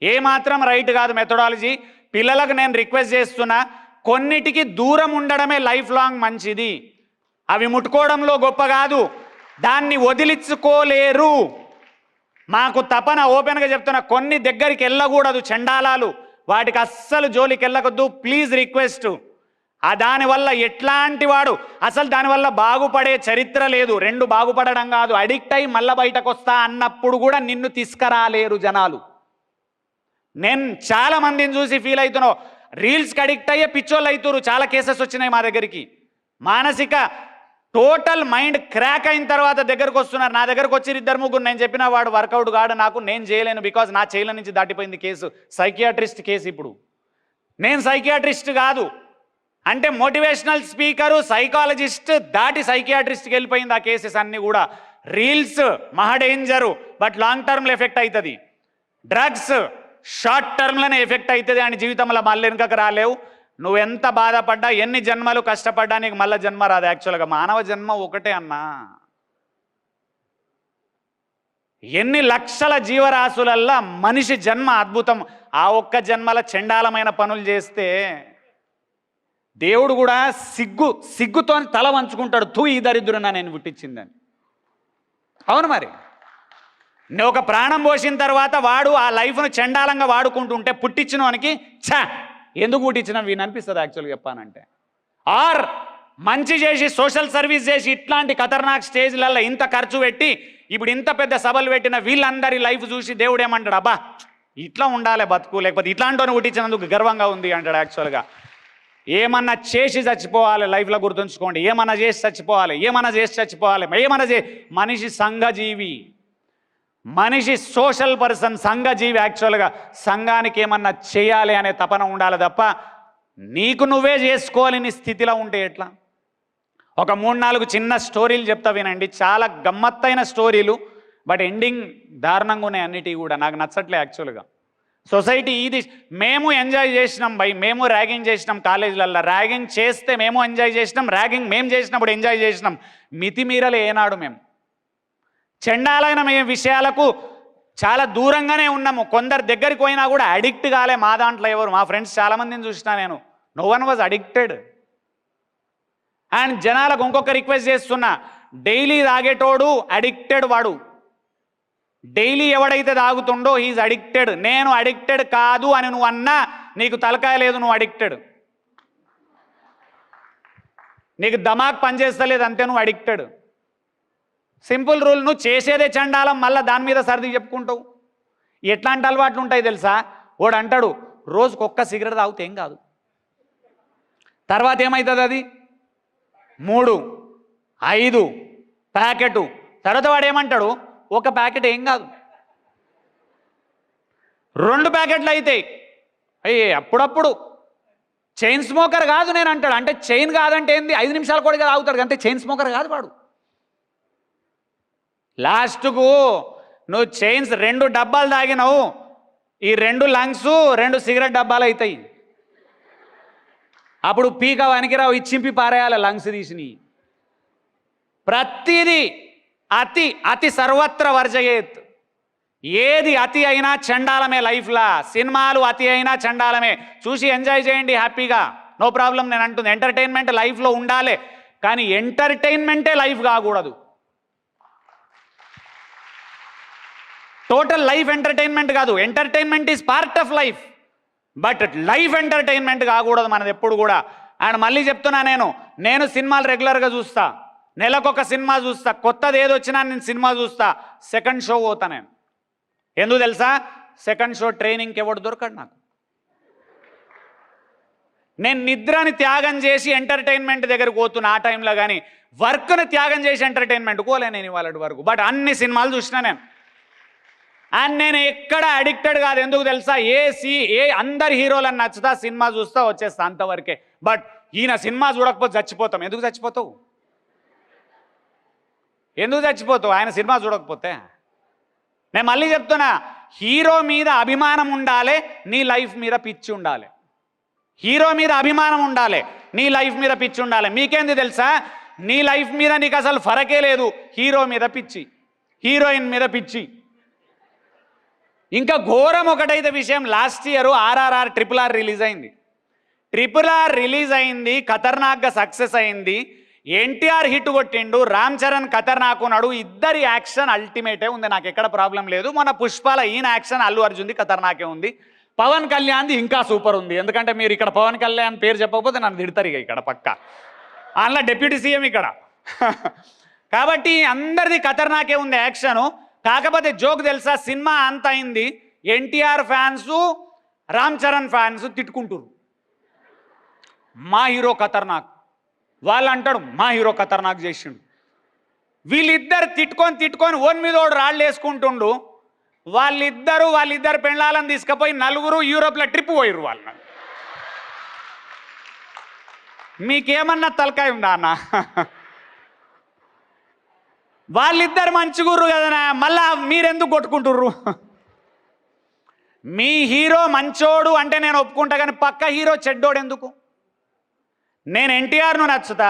ఏమాత్రం రైట్ కాదు మెథడాలజీ. పిల్లలకు నేను రిక్వెస్ట్ చేస్తున్నా, కొన్నిటికి దూరం ఉండడమే లైఫ్ లాంగ్ మంచిది. అవి ముట్టుకోవడంలో గొప్ప కాదు, దాన్ని వదిలించుకోలేరు. మాకు తపన, ఓపెన్గా చెప్తున్నా, కొన్ని దగ్గరికి వెళ్ళకూడదు చండాలాలు, వాటికి అస్సలు జోలికి వెళ్ళకొద్దు, ప్లీజ్ రిక్వెస్ట్. దానివల్ల ఎట్లాంటి వాడు అసలు దానివల్ల బాగుపడే చరిత్ర లేదు. 2 బాగుపడడం కాదు, అడిక్ట్ అయి మళ్ళీ బయటకు వస్తా అన్నప్పుడు కూడా నిన్ను తీసుకురాలేరు జనాలు. నేను చాలా మందిని చూసి ఫీల్ అవుతున్నావు, రీల్స్కి అడిక్ట్ అయ్యే పిచ్చోళ్ళు అవుతారు. చాలా కేసెస్ వచ్చినాయి మా దగ్గరికి. మానసిక టోటల్ మైండ్ క్రాక్ అయిన తర్వాత దగ్గరకు వస్తున్నారు. నా దగ్గరకు వచ్చి 2-3, నేను చెప్పిన వాడు వర్కౌట్ కాడు, నాకు నేను చేయలేను, బికాజ్ నా చేయల నుంచి దాటిపోయింది కేసు. Psychiatrist case. ఇప్పుడు నేను సైకియాట్రిస్ట్ కాదు అంటే మోటివేషనల్ స్పీకరు, సైకాలజిస్ట్ దాటి సైకియాట్రిస్ట్కి వెళ్ళిపోయింది ఆ కేసెస్ అన్నీ కూడా. రీల్స్ మహా డేంజరు, బట్ లాంగ్ టర్మ్లో ఎఫెక్ట్ అవుతుంది. డ్రగ్స్ షార్ట్ టర్మ్లోనే ఎఫెక్ట్ అవుతుంది అని జీవితంలో మళ్ళీ వెనుకకు రాలేవు. నువ్వెంత బాధపడ్డా, ఎన్ని జన్మలు కష్టపడ్డా నీకు మళ్ళీ జన్మ రాదు. యాక్చువల్గా మానవ జన్మ ఒకటే అన్నా. ఎన్ని లక్షల జీవరాశులల్లా మనిషి జన్మ అద్భుతం. ఆ ఒక్క జన్మల చండాలమైన పనులు చేస్తే దేవుడు కూడా సిగ్గుతో తల వంచుకుంటాడు, తూ ఈ దరిద్రున్నా నేను పుట్టించిందని. అవును మరి, నువ్వు ఒక ప్రాణం పోసిన తర్వాత వాడు ఆ లైఫ్ను చండాలంగా వాడుకుంటుంటే పుట్టించినవానికి ఎందుకు పుట్టించిన వీని అనిపిస్తుంది యాక్చువల్గా చెప్పానంటే. ఆర్ మంచి చేసి సోషల్ సర్వీస్ చేసి ఇట్లాంటి ఖతర్నాక్ స్టేజ్లలో ఇంత ఖర్చు పెట్టి ఇప్పుడు ఇంత పెద్ద సభలు పెట్టిన వీళ్ళందరి లైఫ్ చూసి దేవుడు ఏమంటాడు, అబ్బా ఇట్లా ఉండాలి బతుకు, లేకపోతే ఇట్లాంటి పుట్టించినందుకు గర్వంగా ఉంది అంటాడు. యాక్చువల్గా ఏమన్నా చేసి చచ్చిపోవాలి లైఫ్లో, గుర్తుంచుకోండి. ఏమన్నా చేసి చచ్చిపోవాలి. మనిషి సంఘజీవి, మనిషి సోషల్ పర్సన్, సంఘజీవి. యాక్చువల్గా సంఘానికి ఏమన్నా చేయాలి అనే తపన ఉండాలి తప్ప నీకు నువ్వే చేసుకోవాలని స్థితిలో ఉంటే ఎట్లా? ఒక 3-4 చిన్న స్టోరీలు చెప్తా వినండి, చాలా గమ్మత్తైన స్టోరీలు, బట్ ఎండింగ్ దారుణంగా ఉన్నాయి అన్నిటి కూడా. నాకు నచ్చట్లే యాక్చువల్గా. సొసైటీ ఇది మేము ఎంజాయ్ చేసినాం బై, మేము ర్యాగింగ్ చేసినాం కాలేజీలల్లో, ర్యాగింగ్ చేస్తే మేము ఎంజాయ్ చేసినాం, ర్యాగింగ్ మేము చేసినప్పుడు ఎంజాయ్ చేసినాం, మితిమీరలే ఏనాడు మేము. చెండాలైన మేము విషయాలకు చాలా దూరంగానే ఉన్నాము. కొందరు దగ్గరికి పోయినా కూడా అడిక్ట్ కాలే మా దాంట్లో ఎవరు. మా ఫ్రెండ్స్ చాలామందిని చూసినా నేను, no one was addicted. And జనాలకు ఇంకొక రిక్వెస్ట్ చేస్తున్నా, డైలీ తాగేటోడు అడిక్టెడ్ వాడు. డైలీ ఎవడైతే తాగుతుండో హీజ్ అడిక్టెడ్. నేను అడిక్టెడ్ కాదు అని నువ్వు అన్నా నీకు తలకాయ లేదు, నువ్వు అడిక్టెడ్. నీకు దమాక్ పనిచేస్తలేదు అంతే, నువ్వు అడిక్టెడ్. Simple rule. నువ్వు చేసేదే చండాలం, మళ్ళీ దాని మీద సర్ది చెప్పుకుంటావు. ఎట్లాంటి అలవాట్లు ఉంటాయి తెలుసా? వాడు అంటాడు రోజుకు ఒక్క సిగరెట్ తాగితే ఏం కాదు, తర్వాత ఏమవుతుంది అది 3, 5 ప్యాకెట్, తర్వాత వాడు ఏమంటాడు ఒక ప్యాకెట్ ఏం కాదు, 2 ప్యాకెట్లు అవుతాయి. అప్పుడప్పుడు చైన్ స్మోకర్ కాదు నేను అంటాడు. అంటే చైన్ కాదంటే ఏంది, 5 నిమిషాలు కూడా తాగుతాడు, అంటే చైన్ స్మోకర్ కాదు వాడు. లాస్ట్కు నువ్వు చైన్స్ 2 డబ్బాలు తాగినావు, ఈ 2 లంగ్స్ 2 సిగరెట్ డబ్బాలు అవుతాయి. అప్పుడు పీక వనికిరావు, ఇచ్చింపి పారేయాలి లంగ్స్ తీసిని. ప్రతిదీ అతి అతి సర్వత్ర వర్జయేత్. ఏది అతి అయినా చండాలమే లైఫ్లా. సినిమాలు అతి అయినా చండాలమే. చూసి ఎంజాయ్ చేయండి హ్యాపీగా, నో ప్రాబ్లం. నేను అంటుంది ఎంటర్టైన్మెంట్ లైఫ్లో ఉండాలి, కానీ ఎంటర్టైన్మెంటే లైఫ్ కాకూడదు. టోటల్ లైఫ్ ఎంటర్టైన్మెంట్ కాదు. Entertainment is part of life, but life entertainment కాకూడదు మనది ఎప్పుడు కూడా. అండ్ మళ్ళీ చెప్తున్నా, నేను సినిమాలు రెగ్యులర్గా చూస్తా, నెలకొక సినిమా చూస్తా, కొత్తది ఏది వచ్చినా నేను సినిమా చూస్తా. సెకండ్ షో పోతా నేను. ఎందుకు తెలుసా? సెకండ్ షో ట్రైనింగ్కి ఎవడు దొరకడు నాకు. నేను నిద్రని త్యాగం చేసి ఎంటర్టైన్మెంట్ దగ్గరకు పోతున్నా ఆ టైంలో, కానీ వర్క్ని త్యాగం చేసి ఎంటర్టైన్మెంట్ పోలే నేను ఇవాళ వరకు. బట్ అన్ని సినిమాలు చూసినా నేను. అండ్ నేను ఎక్కడ అడిక్టెడ్ కాదు. ఎందుకు తెలుసా? అందరు హీరోలను నచ్చుతా, సినిమా చూస్తా, వచ్చేస్తా, అంతవరకే. బట్ ఈయన సినిమా చూడకపోతే చచ్చిపోతాం. ఎందుకు చచ్చిపోతావు? ఎందుకు చచ్చిపోతావు ఆయన సినిమా చూడకపోతే? నేను మళ్ళీ చెప్తున్నా, హీరో మీద అభిమానం ఉండాలి, నీ లైఫ్ మీద పిచ్చి ఉండాలి. హీరో మీద అభిమానం ఉండాలి, నీ లైఫ్ మీద పిచ్చి ఉండాలి. మీకేంది తెలుసా? నీ లైఫ్ మీద నీకు అసలు ఫరకే లేదు. హీరో మీద పిచ్చి, హీరోయిన్ మీద పిచ్చి. ఇంకా ఘోరం ఒకటైతే విషయం, last year RRR RRR release అయింది. RRR రిలీజ్ అయింది, ఖతర్నాక్గా సక్సెస్ అయింది. ఎన్టీఆర్ హిట్ కొట్టిండు, రామ్ చరణ్ ఖతర్నాక్ ఉన్నాడు. ఇద్దరి యాక్షన్ అల్టిమేటే ఉంది, నాకు ఎక్కడ ప్రాబ్లం లేదు. మన పుష్పాల ఈయన యాక్షన్ అల్లు అర్జున్ది ఖతర్నాకే ఉంది. పవన్ కళ్యాణ్ది ఇంకా సూపర్ ఉంది. ఎందుకంటే మీరు ఇక్కడ పవన్ కళ్యాణ్ పేరు చెప్పకపోతే నన్ను తిడతారు ఇక ఇక్కడ పక్క. అందులో డిప్యూటీ సీఎం ఇక్కడ. కాబట్టి అందరిది ఖతర్నాకే ఉంది యాక్షను. కాకపోతే జోక్ తెలుసా? సినిమా అంత అయింది, ఎన్టీఆర్ ఫ్యాన్స్ రామ్ చరణ్ ఫ్యాన్స్ తిట్టుకుంటారు, మా హీరో ఖతర్నాక్. వాళ్ళు అంటాడు మా హీరో ఖతర్నాక్ చేసిండు. వీళ్ళిద్దరు తిట్టుకొని ఓన్ మీద రాళ్ళు వేసుకుంటుండు. వాళ్ళిద్దరు పెళ్ళాలను తీసుకుపోయి 4 యూరోప్లో ట్రిప్ పోయిర్రు. వాళ్ళ మీకేమన్నా తలకాయ ఉందా అన్న? వాళ్ళిద్దరు మంచిగుర్రు కదనా, మళ్ళా మీరెందుకు కొట్టుకుంటుర్రు? మీ హీరో మంచోడు అంటే నేను ఒప్పుకుంటా, కానీ పక్క హీరో చెడ్డోడు ఎందుకు? నేను ఎన్టీఆర్ను నచ్చుతా,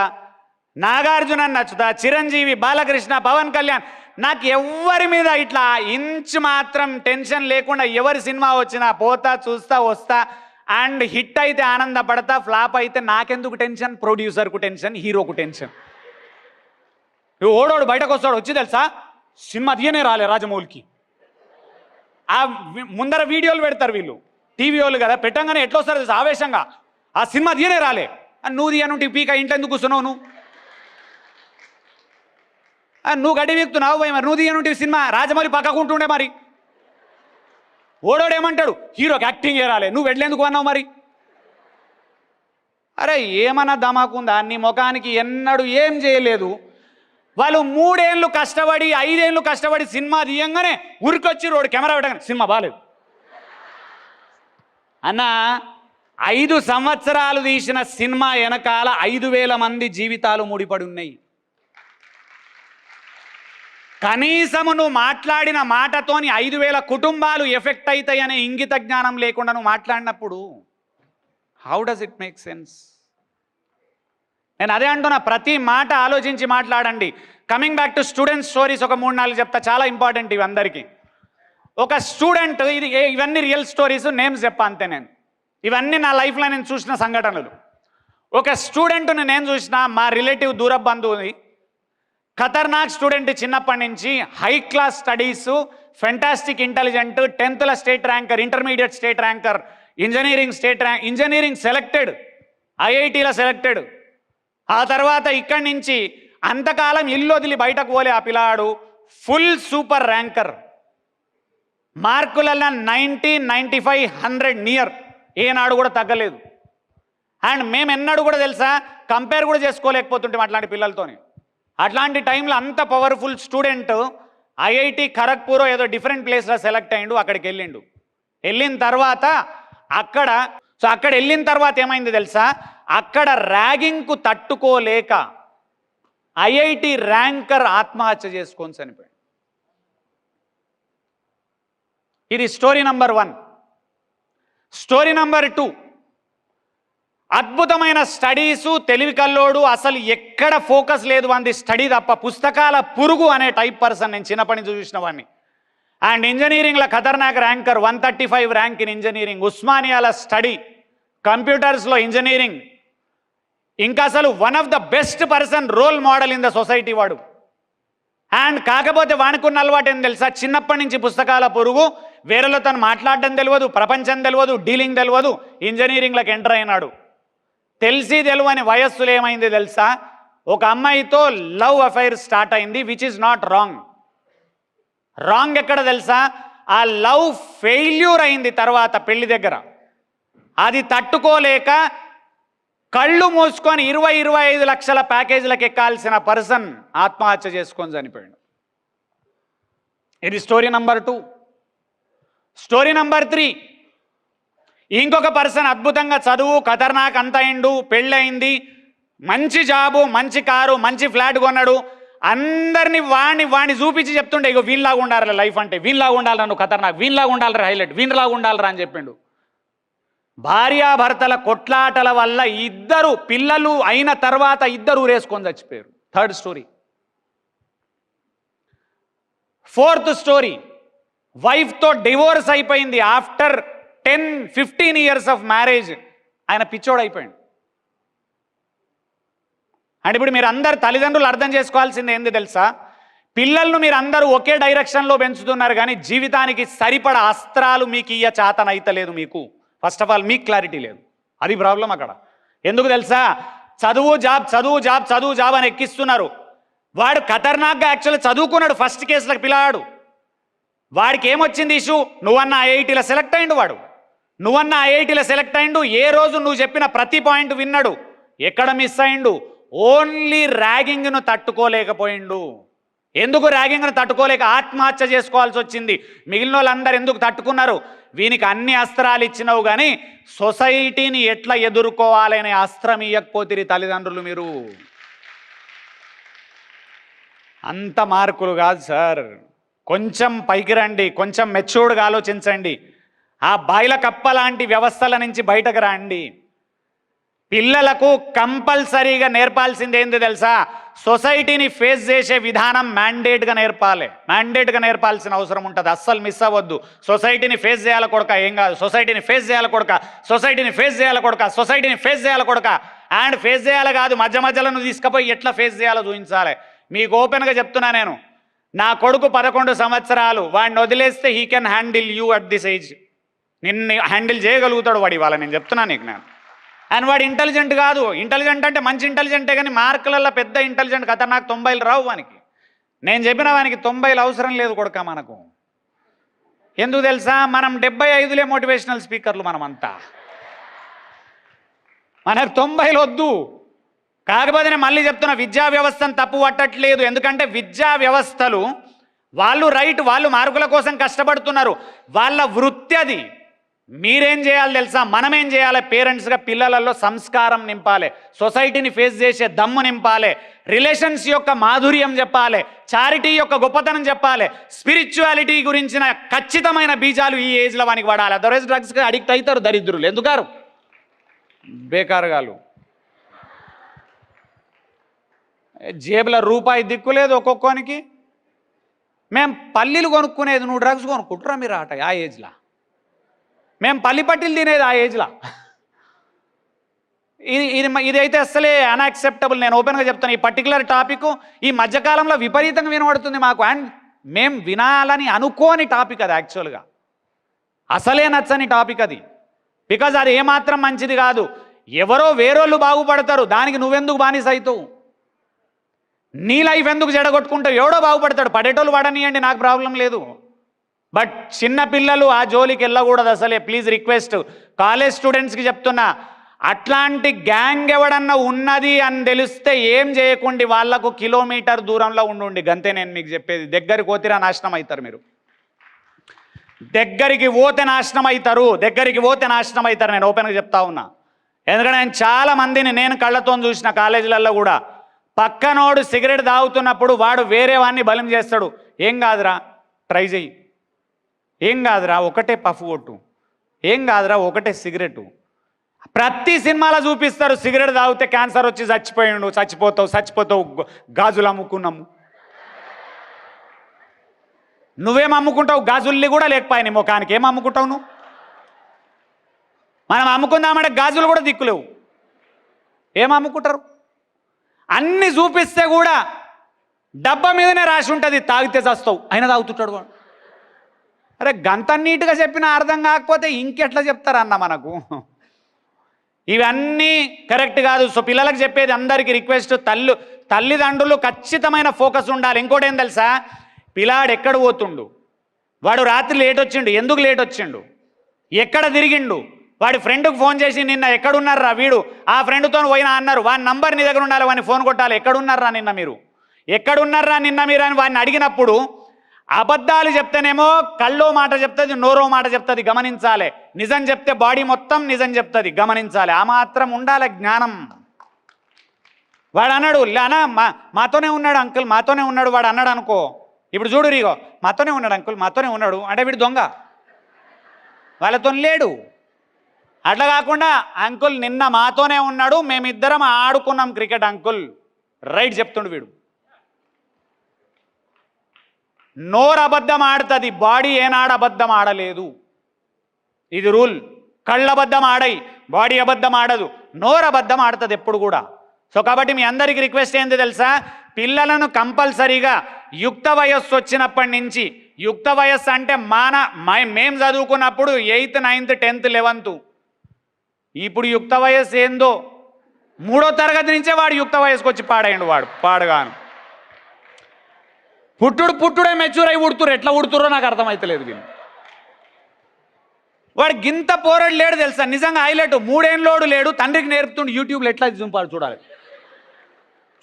నాగార్జున నచ్చుతా, చిరంజీవి, బాలకృష్ణ, పవన్ కళ్యాణ్. నాకు ఎవరి మీద ఇట్లా ఇంచు మాత్రం టెన్షన్ లేకుండా ఎవరి సినిమా వచ్చినా పోతా, చూస్తా, వస్తా. అండ్ హిట్ అయితే ఆనందపడతా, ఫ్లాప్ అయితే నాకెందుకు టెన్షన్? ప్రొడ్యూసర్కు టెన్షన్, హీరోకు టెన్షన్. ఓడోడు బయటకు వస్తాడు, వచ్చి తెలుసా సినిమా తీయనే రాలే రాజమౌళికి. ఆ ముందర వీడియోలు పెడతారు వీళ్ళు, టీవీ వాళ్ళు కదా, పెట్టంగానే ఎట్లా వస్తారు తెలుసా ఆవేశంగా, ఆ సినిమా తీయనే రాలే. నువ్వు తీయనుంటి పీక ఇంట్లో ఎందుకు కూర్చున్నావు? నువ్వు గడ్డి వీక్తున్నావు పోయి, మరి నువ్వు తీయనుంటి సినిమా రాజమౌళి పక్కకుంటుండే. మరి ఓడోడు ఏమంటాడు? హీరోకి యాక్టింగ్ రాలే, నువ్వు వెళ్ళేందుకు అన్నావు మరి? అరే ఏమన్నా దమాకుందా? నీ ముఖానికి ఎన్నడూ ఏం చేయలేదు. వాళ్ళు 3 ఏళ్ళు కష్టపడి 5 ఏళ్ళు కష్టపడి సినిమా తీయంగానే ఉరికొచ్చి రోడ్డు కెమెరా పెట్టగానే సినిమా బాగాలేదు అన్నా. 5 సంవత్సరాలు తీసిన సినిమా వెనకాల 5,000 మంది జీవితాలు ముడిపడి ఉన్నాయి. కనీసము నువ్వు మాట్లాడిన మాటతోని 5,000 కుటుంబాలు ఎఫెక్ట్ అవుతాయి అనే ఇంగిత జ్ఞానం లేకుండా నువ్వు మాట్లాడినప్పుడు how does it make sense? నేను అదే అంటున్నా, ప్రతి మాట ఆలోచించి మాట్లాడండి. Coming back to student stories ఒక 3-4 చెప్తా, చాలా ఇంపార్టెంట్ ఇవి అందరికీ. ఒక స్టూడెంట్, ఇవన్నీ రియల్ స్టోరీస్, నేమ్స్ చెప్పా అంతే. నేను ఇవన్నీ నా లైఫ్లో నేను చూసిన సంఘటనలు. ఒక స్టూడెంట్ని నేను చూసిన, మా రిలేటివ్ దూర బంధువుని, ఖతర్నాక్ స్టూడెంట్, చిన్నప్పటి నుంచి high class studies, fantastic intelligent, 10th state ranker, intermediate state ranker, engineering selected, ఐఐటీలో సెలెక్టెడ్. ఆ తర్వాత ఇక్కడి నుంచి అంతకాలం ఇల్లు వదిలి బయటకు పోలే ఆ పిల్లాడు ఫుల్ సూపర్ ర్యాంకర్, మార్కులలో 90, 95, 100 నియర్, ఏనాడు కూడా తగ్గలేదు. అండ్ మేము ఎన్నడూ కూడా తెలుసా కంపేర్ కూడా చేసుకోలేకపోతుంటాం అట్లాంటి పిల్లలతోని. అట్లాంటి టైంలో అంత పవర్ఫుల్ స్టూడెంట్ ఐఐటి ఖరగ్పూర్ ఏదో డిఫరెంట్ ప్లేస్లో సెలెక్ట్ అయ్యిండు. అక్కడికి వెళ్ళిన తర్వాత అక్కడ వెళ్ళిన తర్వాత ఏమైంది తెలుసా, అక్కడ ర్యాగింగ్కు తట్టుకోలేక ఐఐటి ర్యాంకర్ ఆత్మహత్య చేసుకొని చనిపోయాడు. ఇది స్టోరీ నంబర్ 1. స్టోరీ నంబర్ 2, అద్భుతమైన స్టడీసు, తెలివి కల్లోడు, అసలు ఎక్కడ ఫోకస్ లేదు అంది స్టడీ తప్ప, పుస్తకాల పురుగు అనే టైప్ పర్సన్ నేను చిన్నప్పటి నుంచి చూసిన వాడిని. అండ్ ఇంజనీరింగ్లో ఖతర్నాక్ ర్యాంకర్, 135 ర్యాంక్ ఇన్ ఇంజనీరింగ్, ఉస్మానియాల స్టడీ, కంప్యూటర్స్లో ఇంజనీరింగ్, ఇంకా అసలు one of the best person, role model in the society వాడు. అండ్ కాకపోతే వానుకున్న అలవాటు ఏం తెలుసా, చిన్నప్పటి నుంచి పుస్తకాల పురుగు, వేరేలో తను మాట్లాడడం తెలియదు, ప్రపంచం తెలియదు, డీలింగ్ తెలియదు, ఇంజనీరింగ్లోకి ఎంటర్ అయినాడు. తెలిసి తెలియని వయస్సులో ఏమైంది తెలుసా, ఒక అమ్మాయితో లవ్ అఫైర్ స్టార్ట్ అయింది, which is not wrong. Wrong ఎక్కడ తెలుసా, ఆ లవ్ ఫెయిల్యూర్ అయింది తర్వాత పెళ్లి దగ్గర. అది తట్టుకోలేక కళ్ళు మూసుకొని 20-25 లక్షల ప్యాకేజీలకు ఎక్కాల్సిన పర్సన్ ఆత్మహత్య చేసుకొని చనిపోయాడు. ఇది స్టోరీ నంబర్ 2. స్టోరీ నంబర్ 3, ఇంకొక పర్సన్ అద్భుతంగా చదువు, ఖతర్నాక్ అంత అయిండు, పెళ్ళయింది, మంచి జాబు, మంచి కారు, మంచి ఫ్లాట్ కొన్నాడు. అందరినీ వాణ్ణి చూపించి చెప్తుండే, ఇగో వీళ్ళలాగా ఉండాలి లైఫ్ అంటే, వీళ్ళలాగా ఉండాలి, నువ్వు ఖతర్నాక్, వీళ్ళలాగా ఉండాలి, హైలైట్, వీళ్ళలాగా ఉండాలిరా అని చెప్పిండు. భార్యాభర్తల కొట్లాటల వల్ల 2 పిల్లలు అయిన తర్వాత 2 ఊరేసుకొని చచ్చిపోయారు. 3rd story. 4th స్టోరీ, వైఫ్తో డివోర్స్ అయిపోయింది. ఆఫ్టర్ 10-15 ఇయర్స్ ఆఫ్ మ్యారేజ్ ఆయన పిచ్చోడు అయిపోయాడు. అంటే ఇప్పుడు మీరు అందరు తల్లిదండ్రులు అర్థం చేసుకోవాల్సింది ఏంది తెలుసా, పిల్లలను మీరు అందరూ ఒకే డైరెక్షన్లో పెంచుతున్నారు, కానీ జీవితానికి సరిపడ అస్త్రాలు మీకు ఇయ్య చేతనైతలేదు. మీకు ఫస్ట్ ఆఫ్ ఆల్ మీకు క్లారిటీ లేదు, అది ప్రాబ్లం అక్కడ. ఎందుకు తెలుసా, చదువు జాబ్ అని ఎక్కిస్తున్నారు. వాడు ఖతర్నాక్గా యాక్చువల్లీ చదువుకున్నాడు, ఫస్ట్ కేసులకు పిల్లాడు. వాడికి ఏమొచ్చింది ఇష్యూ, నువ్వన్న ఐఐటీలో సెలెక్ట్ అయిండు, ఏ రోజు నువ్వు చెప్పిన ప్రతి పాయింట్ విన్నాడు. ఎక్కడ మిస్ అయిండు, ఓన్లీ ర్యాగింగ్ను తట్టుకోలేకపోయిండు. ఎందుకు ర్యాగింగ్ను తట్టుకోలేక ఆత్మహత్య చేసుకోవాల్సి వచ్చింది. మిగిలిన వాళ్ళందరూ ఎందుకు తట్టుకున్నారు, వీనికి అన్ని అస్త్రాలు ఇచ్చినావు కానీ సొసైటీని ఎట్లా ఎదుర్కోవాలనే అస్త్రం ఇవ్వకపోతే తల్లిదండ్రులు మీరు. అంత మార్కులు కాదు సార్, కొంచెం పైకి రండి, కొంచెం మెచ్యూర్డ్గా ఆలోచించండి. ఆ బాయిల కప్ప లాంటి వ్యవస్థల నుంచి బయటకు రండి. పిల్లలకు కంపల్సరీగా నేర్పాల్సింది ఏంది తెలుసా, సొసైటీని ఫేస్ చేసే విధానం మ్యాండేట్గా నేర్పాల్సిన అవసరం ఉంటుంది. అస్సలు మిస్ అవ్వద్దు. సొసైటీని ఫేస్ చేయాల కొడక, ఏం కాదు, సొసైటీని ఫేస్ చేయాల కొడక. అండ్ ఫేస్ చేయాలి కాదు, మధ్యలో నువ్వు తీసుకుపోయి ఎట్లా ఫేస్ చేయాలో చూపించాలి. మీకు ఓపెన్గా చెప్తున్నా నేను, నా కొడుకు 11 సంవత్సరాలు, వాడిని వదిలేస్తే he can handle you at this age. నిన్ను హ్యాండిల్ చేయగలుగుతాడు వాడు ఇవాళ, నేను చెప్తున్నా నీకు నేను. అండ్ వాడు ఇంటెలిజెంట్ కాదు, ఇంటెలిజెంట్ అంటే మంచి ఇంటెలిజెంటే, కానీ మార్కులలో పెద్ద ఇంటెలిజెంట్ కదా. నాకు 90 రావు వానికి. నేను చెప్పిన వానికి 90 అవసరం లేదు కొడుక మనకు. ఎందుకు తెలుసా, మనం 75 మోటివేషనల్ స్పీకర్లు మనమంతా, మనకు 90 వద్దు. కాకపోతే నేను మళ్ళీ చెప్తున్నా, విద్యా వ్యవస్థను తప్పు పట్టట్లేదు. ఎందుకంటే విద్యా వ్యవస్థలు వాళ్ళు రైట్, వాళ్ళు మార్కుల కోసం కష్టపడుతున్నారు, వాళ్ళ వృత్తి అది. మీరేం చేయాలి తెలుసా? మనమేం చేయాలి? పేరెంట్స్గా పిల్లలలో సంస్కారం నింపాలి, సొసైటీని ఫేస్ చేసే దమ్ము నింపాలి, రిలేషన్స్ యొక్క మాధుర్యం చెప్పాలి, చారిటీ యొక్క గొప్పతనం చెప్పాలి, స్పిరిచువాలిటీ గురించిన ఖచ్చితమైన బీజాలు ఈ ఏజ్లో వానికి పడాలి. అదర్వైజ్ డ్రగ్స్కి అడిక్ట్ అవుతారు దరిద్రులు. ఎందుకారు? బేకారుగాలు. జేబుల రూపాయి దిక్కులేదు ఒక్కొక్కనికి. మేము పల్లీలు కొనుక్కునేది, నువ్వు డ్రగ్స్ కొనుక్కుంటురా మీరు ఆట ఆ ఏజ్లో. మేము పల్లి పట్టీలు తినేది ఆ ఏజ్లో. ఇదైతే అసలే అన్యాక్సెప్టబుల్. నేను ఓపెన్గా చెప్తాను. ఈ పర్టికులర్ టాపిక్ ఈ మధ్యకాలంలో విపరీతంగా వినబడుతుంది మాకు. అండ్ మేము వినాలని అనుకోని టాపిక్ అది. యాక్చువల్గా అసలే నచ్చని టాపిక్ అది. బికాజ్ అది ఏమాత్రం మంచిది కాదు. ఎవరో వేరోళ్ళు బాగుపడతారు, దానికి నువ్వెందుకు బానిస అవుతావు? నీ లైఫ్ ఎందుకు జడగొట్టుకుంటావు? ఎవడో బాగుపడతాడు, పడేటోళ్ళు పడనియండి, నాకు ప్రాబ్లం లేదు. బట్ చిన్న పిల్లలు ఆ జోలికి వెళ్ళకూడదు అసలే. ప్లీజ్ రిక్వెస్ట్, కాలేజ్ స్టూడెంట్స్కి చెప్తున్నా, అట్లాంటి గ్యాంగ్ ఎవడన్నా ఉన్నది అని తెలిస్తే ఏం చేయకుండా వాళ్లకు కిలోమీటర్ దూరంలో ఉండి గంతే నేను మీకు చెప్పేది. దగ్గరికి పోతిరా నాశనం అవుతారు మీరు. దగ్గరికి పోతే నాశనం అవుతారు, దగ్గరికి పోతే నాశనం అవుతారు. నేను ఓపెన్గా చెప్తా ఉన్నా. ఎందుకంటే నేను చాలా మందిని నేను కళ్ళతో చూసిన కాలేజీలలో కూడా. పక్కనోడు సిగరెట్ తాగుతున్నప్పుడు వాడు వేరే వాడిని బలం చేస్తాడు. ఏం కాదురా ట్రై చెయ్యి, ఏం కాదురా ఒకటే పఫ్ కొట్టు, ఏం కాదురా ఒకటే సిగరెట్. ప్రతి సినిమాలో చూపిస్తారు సిగరెట్ తాగితే క్యాన్సర్ వచ్చి చచ్చిపోయిండు, చచ్చిపోతావు గాజులు అమ్ముకున్నాము. నువ్వేం అమ్ముకుంటావు? గాజుల్ని కూడా లేకపోయాయి నీ ముఖానికి. ఏం అమ్ముకుంటావు నువ్వు? మనం అమ్ముకుందామంటే గాజులు కూడా దిక్కులేవు. ఏం అమ్ముకుంటారు? అన్ని చూపిస్తే కూడా డబ్బా మీదనే రాసి ఉంటుంది తాగితే చస్తావు, అయినా తాగుతుంటాడు వాడు. అరే గంత నీట్గా చెప్పినా అర్థం కాకపోతే ఇంకెట్లా చెప్తారన్న మనకు? ఇవన్నీ కరెక్ట్ కాదు. సో పిల్లలకు చెప్పేది అందరికీ రిక్వెస్ట్, తల్లిదండ్రులు ఖచ్చితమైన ఫోకస్ ఉండాలి. ఇంకోటి ఏం తెలుసా? పిల్లాడు ఎక్కడ పోతుండు, వాడు రాత్రి లేట్ వచ్చిండు, ఎందుకు లేట్ వచ్చిండు, ఎక్కడ తిరిగిండు, వాడి ఫ్రెండ్కి ఫోన్ చేసి నిన్న ఎక్కడున్నారా వీడు, ఆ ఫ్రెండ్తో పోయినా అన్నారు, వాడి నంబర్ నీ దగ్గర ఉండాలి, వాడిని ఫోన్ కొట్టాలి, ఎక్కడున్నారా నిన్న మీరు, ఎక్కడున్నారా నిన్న మీరు అని వాడిని అడిగినప్పుడు అబద్ధాలు చెప్తేనేమో కళ్ళో మాట చెప్తుంది, నోరో మాట చెప్తుంది, గమనించాలి. నిజం చెప్తే బాడీ మొత్తం నిజం చెప్తుంది, గమనించాలి. ఆ మాత్రం ఉండాలి జ్ఞానం. వాడు అన్నాడు లేనా మాతోనే ఉన్నాడు అంకుల్, మాతోనే ఉన్నాడు వాడు అన్నాడు అనుకో. ఇప్పుడు చూడు రీగో, మాతోనే ఉన్నాడు అంకుల్, మాతోనే ఉన్నాడు అంటే వీడు దొంగ, వాళ్ళతో లేడు. అట్లా కాకుండా అంకుల్ నిన్న మాతోనే ఉన్నాడు, మేమిద్దరం ఆడుకున్నాం క్రికెట్ అంకుల్, రైట్ చెప్తుండు వీడు. నోరు అబద్ధం ఆడుతుంది, బాడీ ఏనాడు అబద్ధం ఆడలేదు. ఇది రూల్. కళ్ళు అబద్ధం ఆడాయి, బాడీ అబద్ధం ఆడదు, నోరు అబద్ధం ఆడుతుంది ఎప్పుడు కూడా. సో కాబట్టి మీ అందరికీ రిక్వెస్ట్ ఏంది తెలుసా? పిల్లలను కంపల్సరీగా యుక్త వయస్సు వచ్చినప్పటి నుంచి, యుక్త వయస్సు అంటే మేము చదువుకున్నప్పుడు 8th 9th 10th 11th, ఇప్పుడు యుక్త వయస్సు ఏందో 3వ తరగతి నుంచే వాడు యుక్త వయస్సుకు వచ్చి పాడైండు. వాడు పాడుగాను పుట్టుడే మెచ్యూర్ అయి ఉడుతురు. ఎట్లా ఉడుతురో నాకు అర్థమవుతలేదు వీళ్ళు. వాడు గింత పోరాడు లేడు తెలుసా? నిజంగా హైలైట్, 3 ఏళ్ళోడు లేడు, తండ్రికి నేర్పుతుండు యూట్యూబ్లో ఎట్లా చూపాలి చూడాలి.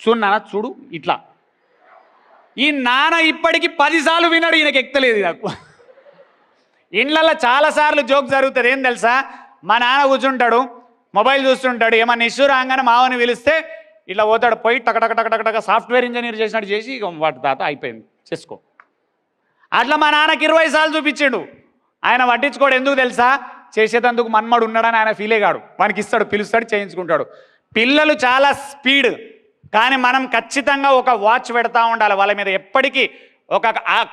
చూడు నాన్న చూడు ఇట్లా. ఈ నాన్న ఇప్పటికి 10 సార్లు విన్నాడు, ఈయనకి ఎక్కలేదు. నాకు ఇండ్లలో చాలాసార్లు జోక్ జరుగుతుంది. ఏం తెలుసా? మా నాన్న కూర్చుంటాడు, మొబైల్ చూస్తుంటాడు, ఏమన్నా ఇష్యూ రాగానే మావని పిలిస్తే ఇట్లా పోతాడు, పోయి టక సాఫ్ట్వేర్ ఇంజనీర్ చేసినట్టు చేసి ఇక వాటి తాత అయిపోయింది చేసుకో. అట్లా మా నాన్నకి 20 సార్లు చూపించాడు. ఆయన పట్టించుకోడు. ఎందుకు తెలుసా? చేసేటందుకు మన్మడు ఉన్నాడని ఆయన ఫీలే కాడు. వానికి ఇస్తాడు, పిలుస్తాడు, చేయించుకుంటాడు. పిల్లలు చాలా స్పీడ్, కానీ మనం ఖచ్చితంగా ఒక వాచ్ పెడతా ఉండాలి వాళ్ళ మీద. ఎప్పటికీ ఒక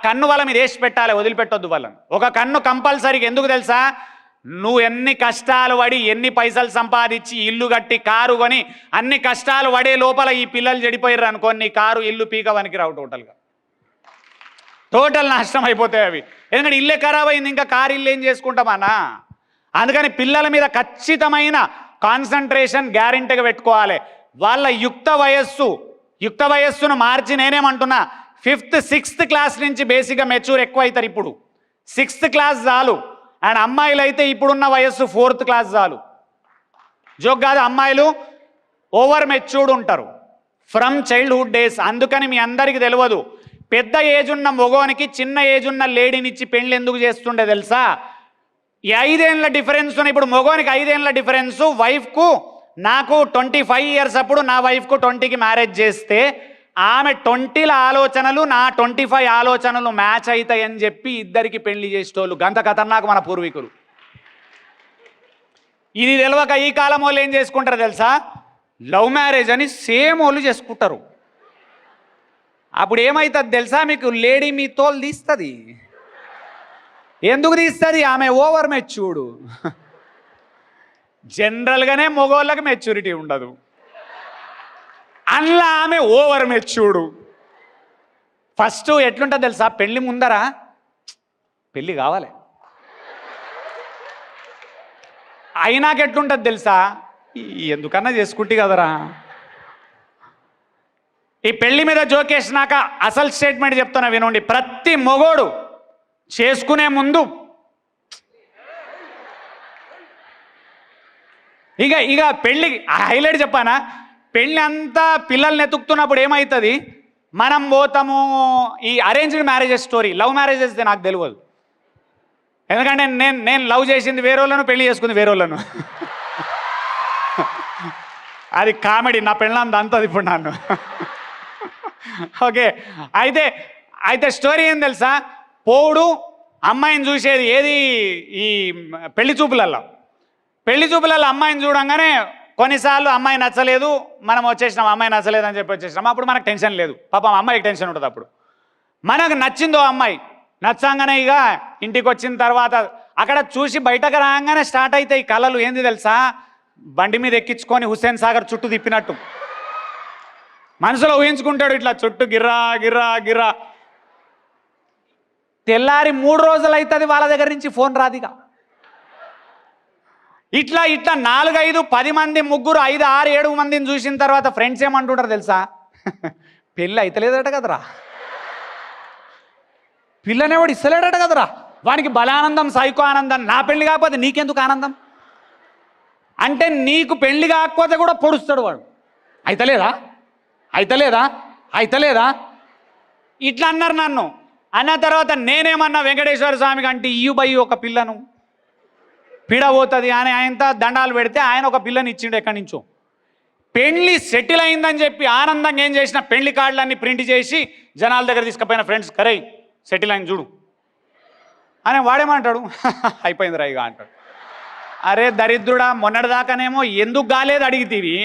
కన్ను వాళ్ళ మీద వేసి పెట్టాలి, వదిలిపెట్టొద్దు వాళ్ళని. ఒక కన్ను కంపల్సరీగా. ఎందుకు తెలుసా? నువ్వు ఎన్ని కష్టాలు పడి, ఎన్ని పైసలు సంపాదించి, ఇల్లు కట్టి, కారు కొని, అన్ని కష్టాలు పడే లోపల ఈ పిల్లలు చెడిపోయారు అనుకో, నీ కారు ఇల్లు పీకవనికి రావు, టోటల్ నాశనం అయిపోతాయి అవి. ఎందుకంటే ఇల్లే ఖరాబ్ అయింది, ఇంకా కారు ఇల్లు ఏం చేసుకుంటామన్నా. అందుకని పిల్లల మీద ఖచ్చితమైన కాన్సన్ట్రేషన్ గ్యారెంటీగా పెట్టుకోవాలి. వాళ్ళ యుక్త వయస్సును మార్చి నేనేమంటున్నా, 5th 6th క్లాస్ నుంచి బేసిక్గా మెచ్యూర్ ఎక్కువ అవుతారు. ఇప్పుడు 6th క్లాస్ చాలు. అండ్ అమ్మాయిలు అయితే ఇప్పుడున్న వయస్సు 4th క్లాస్ చాలు. జోక్ కాదు, అమ్మాయిలు ఓవర్ మెచ్యూర్డ్ ఉంటారు ఫ్రమ్ చైల్డ్హుడ్ డేస్. అందుకని మీ అందరికీ తెలియదు, పెద్ద ఏజ్ ఉన్న మొగోనికి చిన్న ఏజ్ ఉన్న లేడీనిచ్చి పెళ్ళి ఎందుకు చేస్తుండే తెలుసా? ఈ 5 ఏళ్ల డిఫరెన్స్ ఇప్పుడు మగోనికి 5 ఏళ్ల డిఫరెన్స్, వైఫ్కు నాకు 25 ఇయర్స్ అప్పుడు నా వైఫ్కు 20కి మ్యారేజ్ చేస్తే ఆమె 20ల ఆలోచనలు నా 25 ఆలోచనలు మ్యాచ్ అవుతాయని చెప్పి ఇద్దరికి పెళ్లి చేసేటోళ్ళు గంత ఖతర్నాక్ మన పూర్వీకులు. ఇది తెలియక ఈ కాలం వాళ్ళు ఏం చేసుకుంటారు తెలుసా, లవ్ మ్యారేజ్ అని సేమ్ వాళ్ళు చేసుకుంటారు. అప్పుడు ఏమవుతుంది తెలుసా మీకు, లేడీ మీ తోలు తీస్తుంది. ఎందుకు తీస్తుంది, ఆమె ఓవర్ మెచ్యూర్డ్. జనరల్గానే మగోళ్ళకి మెచ్యూరిటీ ఉండదు, అందులో ఆమె ఓవర్ మెచ్యూర్డ్. ఫస్ట్ ఎట్లుంటుంది తెలుసా, పెళ్ళి ముందరా పెళ్ళి కావాలి, అయినాక ఎట్లుంటుంది తెలుసా, ఎందుకన్నా చేసుకుంటే కదరా. ఈ పెళ్లి మీద జోకేసినాక అసలు స్టేట్మెంట్ చెప్తున్నా వినండి. ప్రతి మొగోడు చేసుకునే ముందు ఇక పెళ్ళి హైలైట్ చెప్పానా, పెళ్ళి అంతా పిల్లల్ని ఎత్తుకుతున్నప్పుడు ఏమవుతుంది, మనం పోతాము ఈ arranged marriages story. Love marriages నాకు తెలియదు, ఎందుకంటే నేను లవ్ చేసింది వేరే వాళ్ళను, పెళ్లి చేసుకుంది వేరే వాళ్ళను. అది కామెడీ, నా పెళ్ళం అంతది ఇప్పుడు నన్ను. ఓకే, అయితే స్టోరీ ఏం తెలుసా, పోవుడు అమ్మాయిని చూసేది ఏది, ఈ పెళ్లి చూపులలో అమ్మాయిని చూడంగానే కొన్నిసార్లు అమ్మాయి నచ్చలేదు, మనం వచ్చేసినాం, అమ్మాయి నచ్చలేదు అని చెప్పి వచ్చేసినాం. అప్పుడు మనకు టెన్షన్ లేదు, పాపం అమ్మాయికి టెన్షన్ ఉంటుంది. అప్పుడు మనకు నచ్చిందో అమ్మాయి, నచ్చంగానే ఇక ఇంటికి వచ్చిన తర్వాత అక్కడ చూసి బయటకు రాగానే స్టార్ట్ అవుతాయి కళలు. ఏంది తెలుసా, బండి మీద ఎక్కించుకొని హుస్సేన్ సాగర్ చుట్టూ తిప్పినట్టు మనసులో ఊహించుకుంటాడు, ఇట్లా చుట్టూ గిర్రా గిర్రా గిర్రా. తెల్లారి 3 రోజులు అవుతుంది వాళ్ళ దగ్గర నుంచి ఫోన్ రాదిగా. ఇట్లా 4, 5, 10 మంది, 3, 5, 6, 7 మందిని చూసిన తర్వాత ఫ్రెండ్స్ ఏమంటుంటారు తెలుసా, పెళ్ళి అయితలేదట కదరా, పిల్లనేవాడు ఇస్తలేడట కదరా, వానికి బలానందం సైకో ఆనందం. నా పెళ్లి కాకపోతే నీకెందుకు ఆనందం అంటే, నీకు పెళ్లి కాకపోతే కూడా పొడుస్తాడు వాడు. అయితలేదా ఇట్లా అన్నారు నన్ను. అన్న తర్వాత నేనేమన్నా, వెంకటేశ్వర స్వామికి అంటే ఇయ్యు బయ్యి ఒక పిల్లను పిడబోతుంది అని ఆయనతో దండాలు పెడితే ఆయన ఒక పిల్లని ఇచ్చిండు ఎక్కడి నుంచో. పెళ్లి సెటిల్ అయిందని చెప్పి ఆనందంగా ఏం చేసిన, పెళ్లి కార్డులన్నీ ప్రింట్ చేసి జనాల దగ్గర తీసుకుపోయిన ఫ్రెండ్స్, కరే సెటిల్ అయింది చూడు అని. వాడేమంటాడు, అయిపోయింది రైగా అంటాడు. అరే దరిద్రుడా, మొన్నటిదాకానేమో ఎందుకు కాలేదు అడిగితేవి,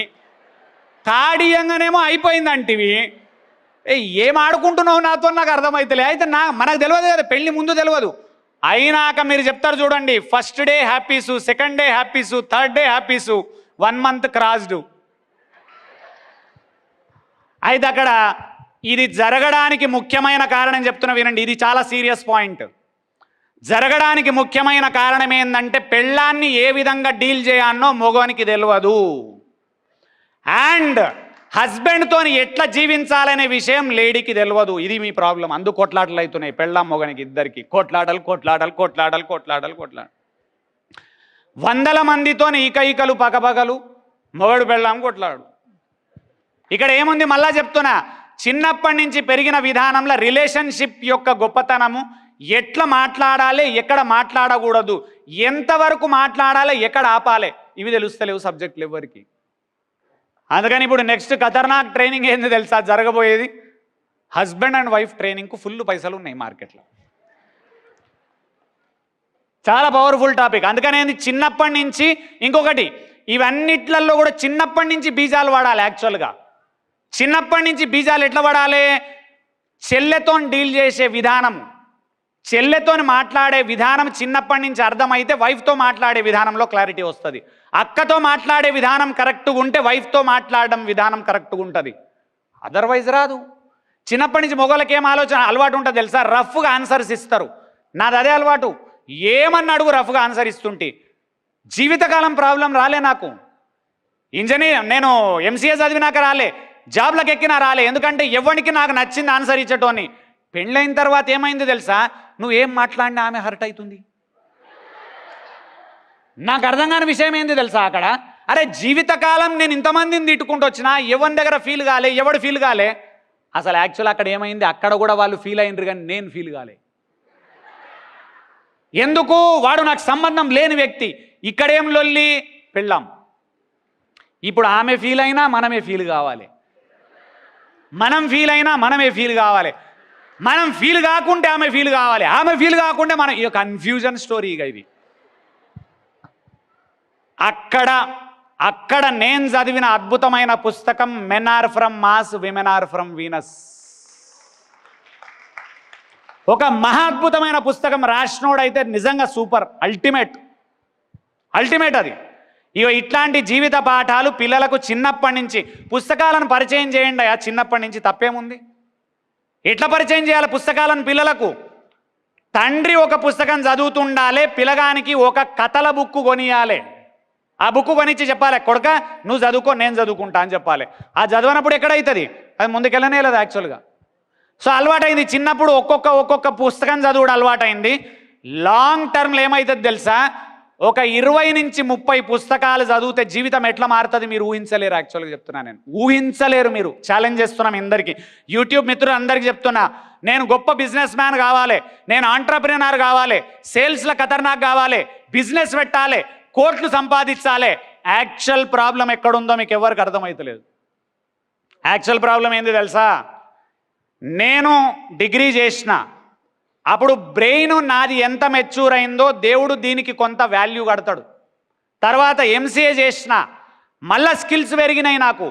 తాడియంగానేమో అయిపోయింది అంటివి. ఏం ఆడుకుంటున్నావు నాతో, నాకు అర్థమవుతలే. అయితే మనకు తెలియదు కదా, పెళ్లి ముందు తెలియదు, అయినాక మీరు చెప్తారు చూడండి, ఫస్ట్ డే హ్యాపీసు, సెకండ్ డే హ్యాపీసు, థర్డ్ డే హ్యాపీసు, 1 month క్రాస్డ్. అయితే అక్కడ ఇది జరగడానికి ముఖ్యమైన కారణం చెప్తున్నా వినండి, ఇది చాలా సీరియస్ పాయింట్. జరగడానికి ముఖ్యమైన కారణం ఏంటంటే, పెళ్ళాన్ని ఏ విధంగా డీల్ చేయాలనో మొగోనికి తెలియదు, అండ్ హస్బెండ్తో ఎట్లా జీవించాలనే విషయం లేడీకి తెలియదు. ఇది మీ ప్రాబ్లం. అందుకు కొట్లాటలు అవుతున్నాయి పెళ్ళాం మొగనికి ఇద్దరికి. కొట్లాటలు 100 మందితో ఈకలు పకపకలు, మొగడు పెళ్ళాం కొట్లాడు. ఇక్కడ ఏముంది మళ్ళా చెప్తున్నా, చిన్నప్పటి నుంచి పెరిగిన విధానంలో రిలేషన్షిప్ యొక్క గొప్పతనము, ఎట్లా మాట్లాడాలి, ఎక్కడ మాట్లాడకూడదు, ఎంతవరకు మాట్లాడాలి, ఎక్కడ ఆపాలి, ఇవి తెలుస్తలేవు సబ్జెక్టులు ఎవరికి. అందుకని ఇప్పుడు నెక్స్ట్ ఖతర్నాక్ ట్రైనింగ్ ఏంది తెలుసా జరగబోయేది, హస్బెండ్ అండ్ వైఫ్ ట్రైనింగ్కు ఫుల్ పైసలు ఉన్నాయి మార్కెట్లో. చాలా పవర్ఫుల్ టాపిక్. అందుకని ఏంది, చిన్నప్పటి నుంచి ఇంకొకటి, ఇవన్నిట్లలో కూడా చిన్నప్పటి నుంచి బీజాలు వాడాలి. యాక్చువల్గా చిన్నప్పటి నుంచి బీజాలు ఎట్లా పడాలి, చెల్లెతో డీల్ చేసే విధానం, చెల్లెతో మాట్లాడే విధానం చిన్నప్పటి నుంచి అర్థమైతే వైఫ్తో మాట్లాడే విధానంలో క్లారిటీ వస్తుంది. అక్కతో మాట్లాడే విధానం కరెక్ట్గా ఉంటే వైఫ్తో మాట్లాడడం విధానం కరెక్ట్గా ఉంటుంది, అదర్వైజ్ రాదు. చిన్నప్పటి నుంచి మొగోళ్ళకి ఏం అలవాటు ఉంటుంది తెలుసా, రఫ్గా ఆన్సర్స్ ఇస్తారు. నాది అదే అలవాటు, ఏమన్నా అడుగు రఫ్గా ఆన్సర్ ఇస్తుంటే. జీవితకాలం ప్రాబ్లం రాలే నాకు, ఇంజనీర్ నేను ఎంసీఏ చదివినాక రాలే, జాబ్లకు ఎక్కినా రాలే, ఎందుకంటే ఎవరికి నాకు నచ్చింది ఆన్సర్ ఇచ్చటోని. పెళ్ళైన తర్వాత ఏమైంది తెలుసా, నువ్వేం మాట్లాడినా ఆమె హర్ట్ అవుతుంది. నాకు అర్థం కాని విషయం ఏంది తెలుసా అక్కడ, అరే జీవితకాలం నేను ఇంతమందిని తిట్టుకుంటూ వచ్చినా ఎవరి దగ్గర ఫీల్ కాలే, ఎవడు ఫీల్ కాలే. అసలు యాక్చువల్ అక్కడ ఏమైంది, అక్కడ కూడా వాళ్ళు ఫీల్ అయినరు కానీ నేను ఫీల్ కాలే. ఎందుకు? వాడు నాకు సంబంధం లేని వ్యక్తి. ఇక్కడేం లొల్లి? పెళ్ళాం. ఇప్పుడు ఆమె ఫీల్ అయినా మనమే ఫీల్ కావాలి, మనం ఫీల్ అయినా మనమే ఫీల్ కావాలి, మనం ఫీల్ కాకుంటే ఆమె ఫీల్ కావాలి, ఆమె ఫీల్ కాకుంటే మనం. ఈ కన్ఫ్యూజన్ స్టోరీ ఇక ఇది. అక్కడ నేను చదివిన అద్భుతమైన పుస్తకం men are from Mars, women are from Venus. ఒక మహా అద్భుతమైన పుస్తకం రాసినోడైతే నిజంగా సూపర్, అల్టిమేట్ అది. ఇక ఇట్లాంటి జీవిత పాఠాలు పిల్లలకు చిన్నప్పటి నుంచి పుస్తకాలను పరిచయం చేయండి. చిన్నప్పటి నుంచి తప్పేముంది? ఎట్లా పరిచయం చేయాలి పుస్తకాలను పిల్లలకు? తండ్రి ఒక పుస్తకం చదువుతుండాలి, పిల్లగానికి ఒక కథల బుక్కు కొనియాలి. ఆ బుక్కు కొనిచ్చి చెప్పాలి, కొడుక నువ్వు చదువుకో, నేను చదువుకుంటా అని చెప్పాలి. ఆ చదవనప్పుడు ఎక్కడైతుంది? అది ముందుకెళ్ళనే లేదు యాక్చువల్గా. సో అలవాటైంది. చిన్నప్పుడు ఒక్కొక్క పుస్తకం చదువుడు అలవాటైంది. లాంగ్ టర్మ్లో ఏమవుతుంది తెలుసా? ఒక 20 నుంచి 30 పుస్తకాలు చదివితే జీవితం ఎట్లా మారుతుంది మీరు ఊహించలేరు. యాక్చువల్గా చెప్తున్నాను, నేను ఊహించలేరు. మీరు ఛాలెంజ్ చేస్తున్నాం అందరికీ, యూట్యూబ్ మిత్రులు అందరికీ చెప్తున్నా, నేను గొప్ప బిజినెస్ మ్యాన్ కావాలి, నేను ఆంట్రప్రెనర్ కావాలి, సేల్స్లో ఖతర్నాక్ కావాలి, బిజినెస్ పెట్టాలి, కోట్లు సంపాదించాలి. యాక్చువల్ ప్రాబ్లం ఎక్కడుందో మీకు ఎవరికి అర్థమవుతలేదు. యాక్చువల్ ప్రాబ్లం ఏంది తెలుసా? నేను డిగ్రీ చేసిన అప్పుడు బ్రెయిన్ నాది ఎంత మెచ్యూర్ అయిందో దేవుడు దీనికి కొంత వాల్యూ కడతాడు. తర్వాత ఎంసీఏ చేసిన, మళ్ళా స్కిల్స్ పెరిగినాయి నాకు,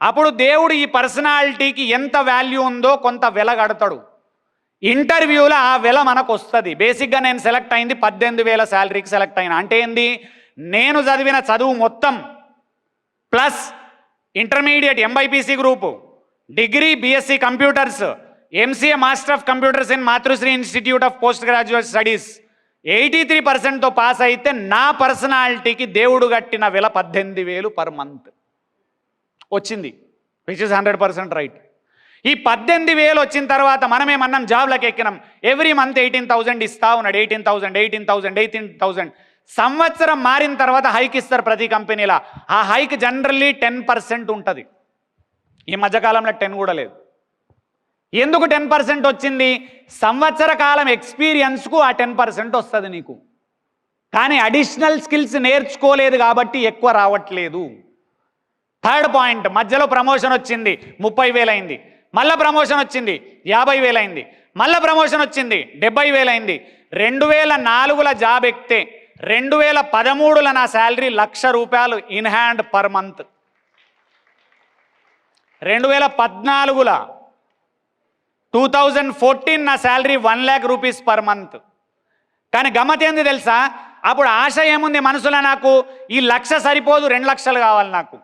అప్పుడు దేవుడు ఈ పర్సనాలిటీకి ఎంత వాల్యూ ఉందో కొంత వెల కడతాడు. ఇంటర్వ్యూలో ఆ వెల మనకు వస్తుంది. బేసిక్గా నేను సెలెక్ట్ అయింది 18,000 శాలరీకి సెలెక్ట్ అయినా. అంటే ఏంది? నేను చదివిన చదువు మొత్తం plus intermediate MBiPC group, degree BSc computers, MCA master of computers in Matrusri institute of post graduate studies 83%తో పాస్ అయితే నా పర్సనాలిటీకి దేవుడు కట్టిన వెల 18,000 పర్ మంత్ వచ్చింది, విచ్ ఇస్ 100% రైట్. ఈ 18,000 వచ్చిన తర్వాత మనమేమన్నాం, జాబ్లకు ఎక్కినాం, ఎవ్రీ మంత్ 18,000 ఇస్తా ఉన్నాడు. 18,000 సంవత్సరం మారిన తర్వాత హైక్ ఇస్తారు ప్రతి కంపెనీలో. ఆ హైక్ జనరల్లీ 10% ఉంటుంది. ఈ మధ్యకాలంలో 10 కూడా లేదు. ఎందుకు 10% వచ్చింది? సంవత్సర కాలం ఎక్స్పీరియన్స్కు ఆ 10% వస్తుంది నీకు. కానీ అడిషనల్ స్కిల్స్ నేర్చుకోలేదు కాబట్టి ఎక్కువ రావట్లేదు. థర్డ్ పాయింట్, మధ్యలో ప్రమోషన్ వచ్చింది, 30,000 అయింది. మళ్ళీ ప్రమోషన్ వచ్చింది, 50,000 అయింది. మళ్ళీ ప్రమోషన్ వచ్చింది, 70,000 అయింది. 2004లో జాబ్ ఎక్కితే 2013లో నా salary ₹1,00,000 in hand per month. 2014లో 2014 నా శాలరీ ₹1,00,000 పర్ మంత్. కానీ గమ్మత్ ఏంది తెలుసా? అప్పుడు ఆశ ఏముంది మనసులో? నాకు ఈ 1,00,000 సరిపోదు, 2,00,000 కావాలి. నాకు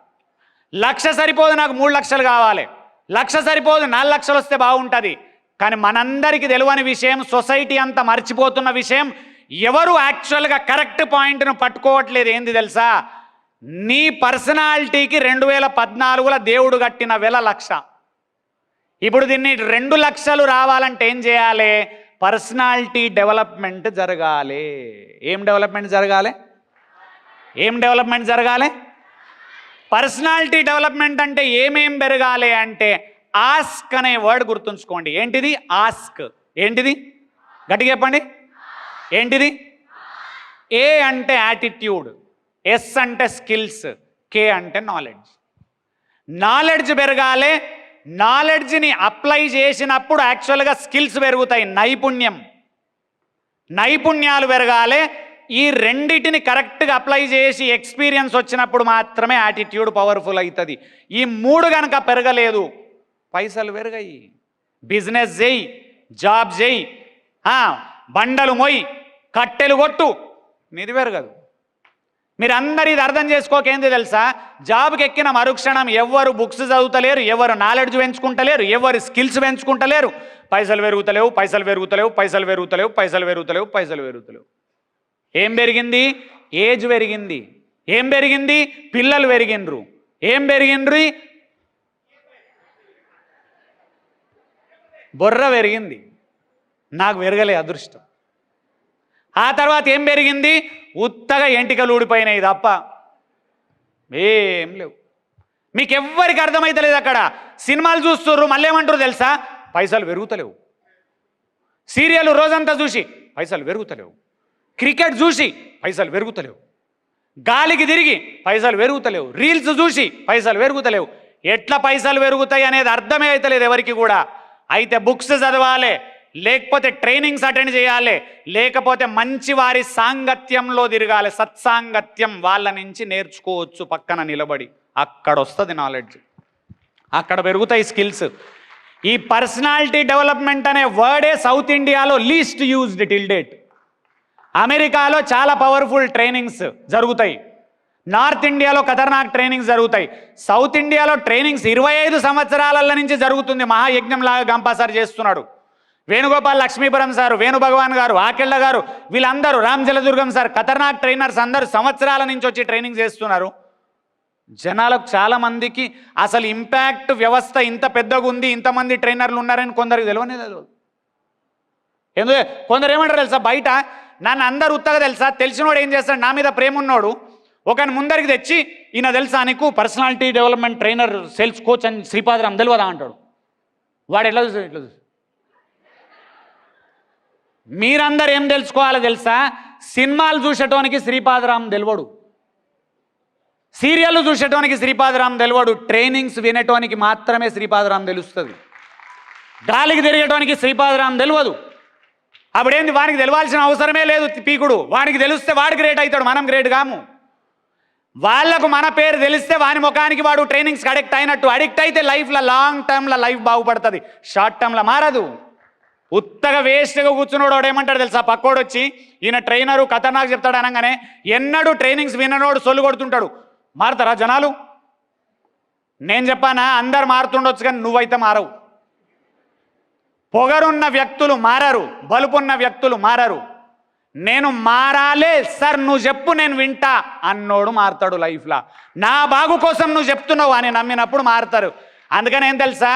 1,00,000 సరిపోదు, నాకు 3,00,000 కావాలి. 1,00,000 సరిపోదు, 4,00,000 వస్తే బాగుంటుంది. కానీ మనందరికీ తెలియని విషయం, సొసైటీ అంతా మర్చిపోతున్న విషయం, ఎవరు యాక్చువల్గా కరెక్ట్ పాయింట్ను పట్టుకోవట్లేదు. ఏంది తెలుసా? నీ పర్సనాలిటీకి 2014లో దేవుడు కట్టిన వెల 1,00,000. ఇప్పుడు దీన్ని 2,00,000 రావాలంటే ఏం చేయాలి? పర్సనాలిటీ డెవలప్మెంట్ జరగాలి. ఏం డెవలప్మెంట్ జరగాలి? పర్సనాలిటీ డెవలప్మెంట్ అంటే ఏమేం పెరగాలి అంటే ఆస్క్ అనే వర్డ్ గుర్తుంచుకోండి. ఏంటిది? ఆస్క్. ఏంటిది? గట్టిగా చెప్పండి. ఏంటిది? ఏ అంటే యాటిట్యూడ్, ఎస్ అంటే స్కిల్స్, కే అంటే నాలెడ్జ్. నాలెడ్జ్ పెరగాలి. నాలెడ్జ్ని అప్లై చేసినప్పుడు యాక్చువల్గా స్కిల్స్ పెరుగుతాయి, నైపుణ్యాలు పెరగాలి. ఈ రెండిటిని కరెక్ట్గా అప్లై చేసి ఎక్స్పీరియన్స్ వచ్చినప్పుడు మాత్రమే యాటిట్యూడ్ పవర్ఫుల్ అవుతుంది. ఈ 3 కనుక పెరగలేదు, పైసలు పెరగాయి. బిజినెస్ చేయి, జాబ్ చేయి, బండలు మొయ్యి, కట్టెలు కొట్టు, నిధి పెరగదు. మీరందరూ ఇది అర్థం చేసుకోకేంది తెలుసా? జాబ్కి ఎక్కిన మరుక్షణం ఎవరు బుక్స్ చదువుతలేరు, ఎవరు నాలెడ్జ్ పెంచుకుంటలేరు, ఎవరు స్కిల్స్ పెంచుకుంటలేరు. పైసలు పెరుగుతలేవు. ఏం పెరిగింది? ఏజ్ పెరిగింది. ఏం పెరిగింది? పిల్లలు పెరిగిండ్రు. ఏం పెరిగిండ్రు? బొర్ర పెరిగింది. నాకు పెరగలే అదృష్టం. ఆ తర్వాత ఏం పెరిగింది? ఉత్తగా ఎంటికలు ఊడిపోయినాయి తప్ప ఏం లేవు. మీకు ఎవ్వరికి అర్థమైతలేదు. అక్కడ సినిమాలు చూస్తుర్రు, మళ్ళీ ఏమంటారు తెలుసా? పైసలు పెరుగుతలేవు. సీరియల్ రోజంతా చూసి పైసలు పెరుగుతలేవు. క్రికెట్ చూసి పైసలు పెరుగుతలేవు, గాలికి తిరిగి పైసలు పెరుగుతలేవు, రీల్స్ చూసి పైసలు పెరుగుతలేవు. ఎట్లా పైసలు పెరుగుతాయి అనేది అర్థమే అవుతలేదు ఎవరికి కూడా. అయితే బుక్స్ చదవాలి, లేకపోతే ట్రైనింగ్స్ అటెండ్ చేయాలి, లేకపోతే మంచి వారి సాంగత్యంలో తిరగాలి. సత్సాంగత్యం, వాళ్ళ నుంచి నేర్చుకోవచ్చు పక్కన నిలబడి. అక్కడ వస్తుంది నాలెడ్జ్, అక్కడ పెరుగుతాయి స్కిల్స్. ఈ పర్సనాలిటీ డెవలప్మెంట్ అనే వర్డే సౌత్ ఇండియాలో లీస్ట్ యూజ్డ్ టిల్ డేట్. అమెరికాలో చాలా పవర్ఫుల్ ట్రైనింగ్స్ జరుగుతాయి, నార్త్ ఇండియాలో ఖతర్నాక్ ట్రైనింగ్స్ జరుగుతాయి. సౌత్ ఇండియాలో ట్రైనింగ్స్ 25 సంవత్సరాల నుంచి జరుగుతుంది. మహాయజ్ఞంలాగా గంపాసారి చేస్తున్నాడు. వేణుగోపాల్ లక్ష్మీపురం సార్, వేణు భగవాన్ గారు, ఆకెళ్ళ గారు, వీళ్ళందరూ, రామ్ జలదుర్గం సార్, ఖతర్నాక్ ట్రైనర్స్ అందరూ సంవత్సరాల నుంచి వచ్చి ట్రైనింగ్ చేస్తున్నారు. జనాలకు చాలా మందికి అసలు ఇంపాక్ట్ వ్యవస్థ ఇంత పెద్దగా ఉంది, ఇంతమంది ట్రైనర్లు ఉన్నారని కొందరికి తెలియనే తెలియదు. ఎందుకు కొందరు ఏమంటారు తెలుసా, బయట నన్ను అందరు ఉత్తగా తెలుసా, తెలిసినోడు ఏం చేస్తాడు, నా మీద ప్రేమ ఉన్నోడు ఒకని ముందరికి తెచ్చి, ఈయన తెలుసా నీకు personality development trainer sales coach అని శ్రీపాదరాం తెలియదా అంటాడు. వాడు ఎట్లా చూసాడు, ఇట్లా చూసాడు. మీరందరూ ఏం తెలుసుకోవాలో తెలుసా, సినిమాలు చూసేటోనికి శ్రీపాదరాం తెలియడు, సీరియల్ చూసేటోనికి శ్రీపాదరాం తెలియడు, ట్రైనింగ్స్ వినేటోనికి మాత్రమే శ్రీపాదరాం తెలుస్తుంది. గాలికి తిరిగేటోనికి శ్రీపాదరాం తెలియదు. అప్పుడేంది, వానికి తెలవాల్సిన అవసరమే లేదు పీకుడు. వానికి తెలిస్తే వాడు గ్రేట్ అవుతాడు, మనం గ్రేట్ కాము. వాళ్లకు మన పేరు తెలిస్తే వాని ముఖానికి వాడు ట్రైనింగ్స్కి అడిక్ట్ అయినట్టు. అడిక్ట్ అయితే లైఫ్లో లాంగ్ టర్మ్లో లైఫ్ బాగుపడుతుంది, షార్ట్ టర్మ్లో మారదు. ఉత్తగా వేస్ట్గా కూర్చున్నాడు వాడు ఏమంటాడు తెలుసా, పక్కోడు వచ్చి ఈయన ట్రైనరు ఖతర్నాక్ చెప్తాడు అనగానే ఎన్నడూ ట్రైనింగ్స్ విననోడు సొల్లు కొడుతుంటాడు. మారుతారా జనాలు? నేను చెప్పానా, అందరు మారుతుండొచ్చు కానీ నువ్వైతే మారవు. పొగరున్న వ్యక్తులు మారరు, బలుపున్న వ్యక్తులు మారరు. నేను మారాలే సార్, నువ్వు చెప్పు నేను వింటా అన్నోడు మారుతాడు లైఫ్లో. నా బాగు కోసం నువ్వు చెప్తున్నావు అని నమ్మినప్పుడు మారుతారు. అందుకని ఏం తెలుసా,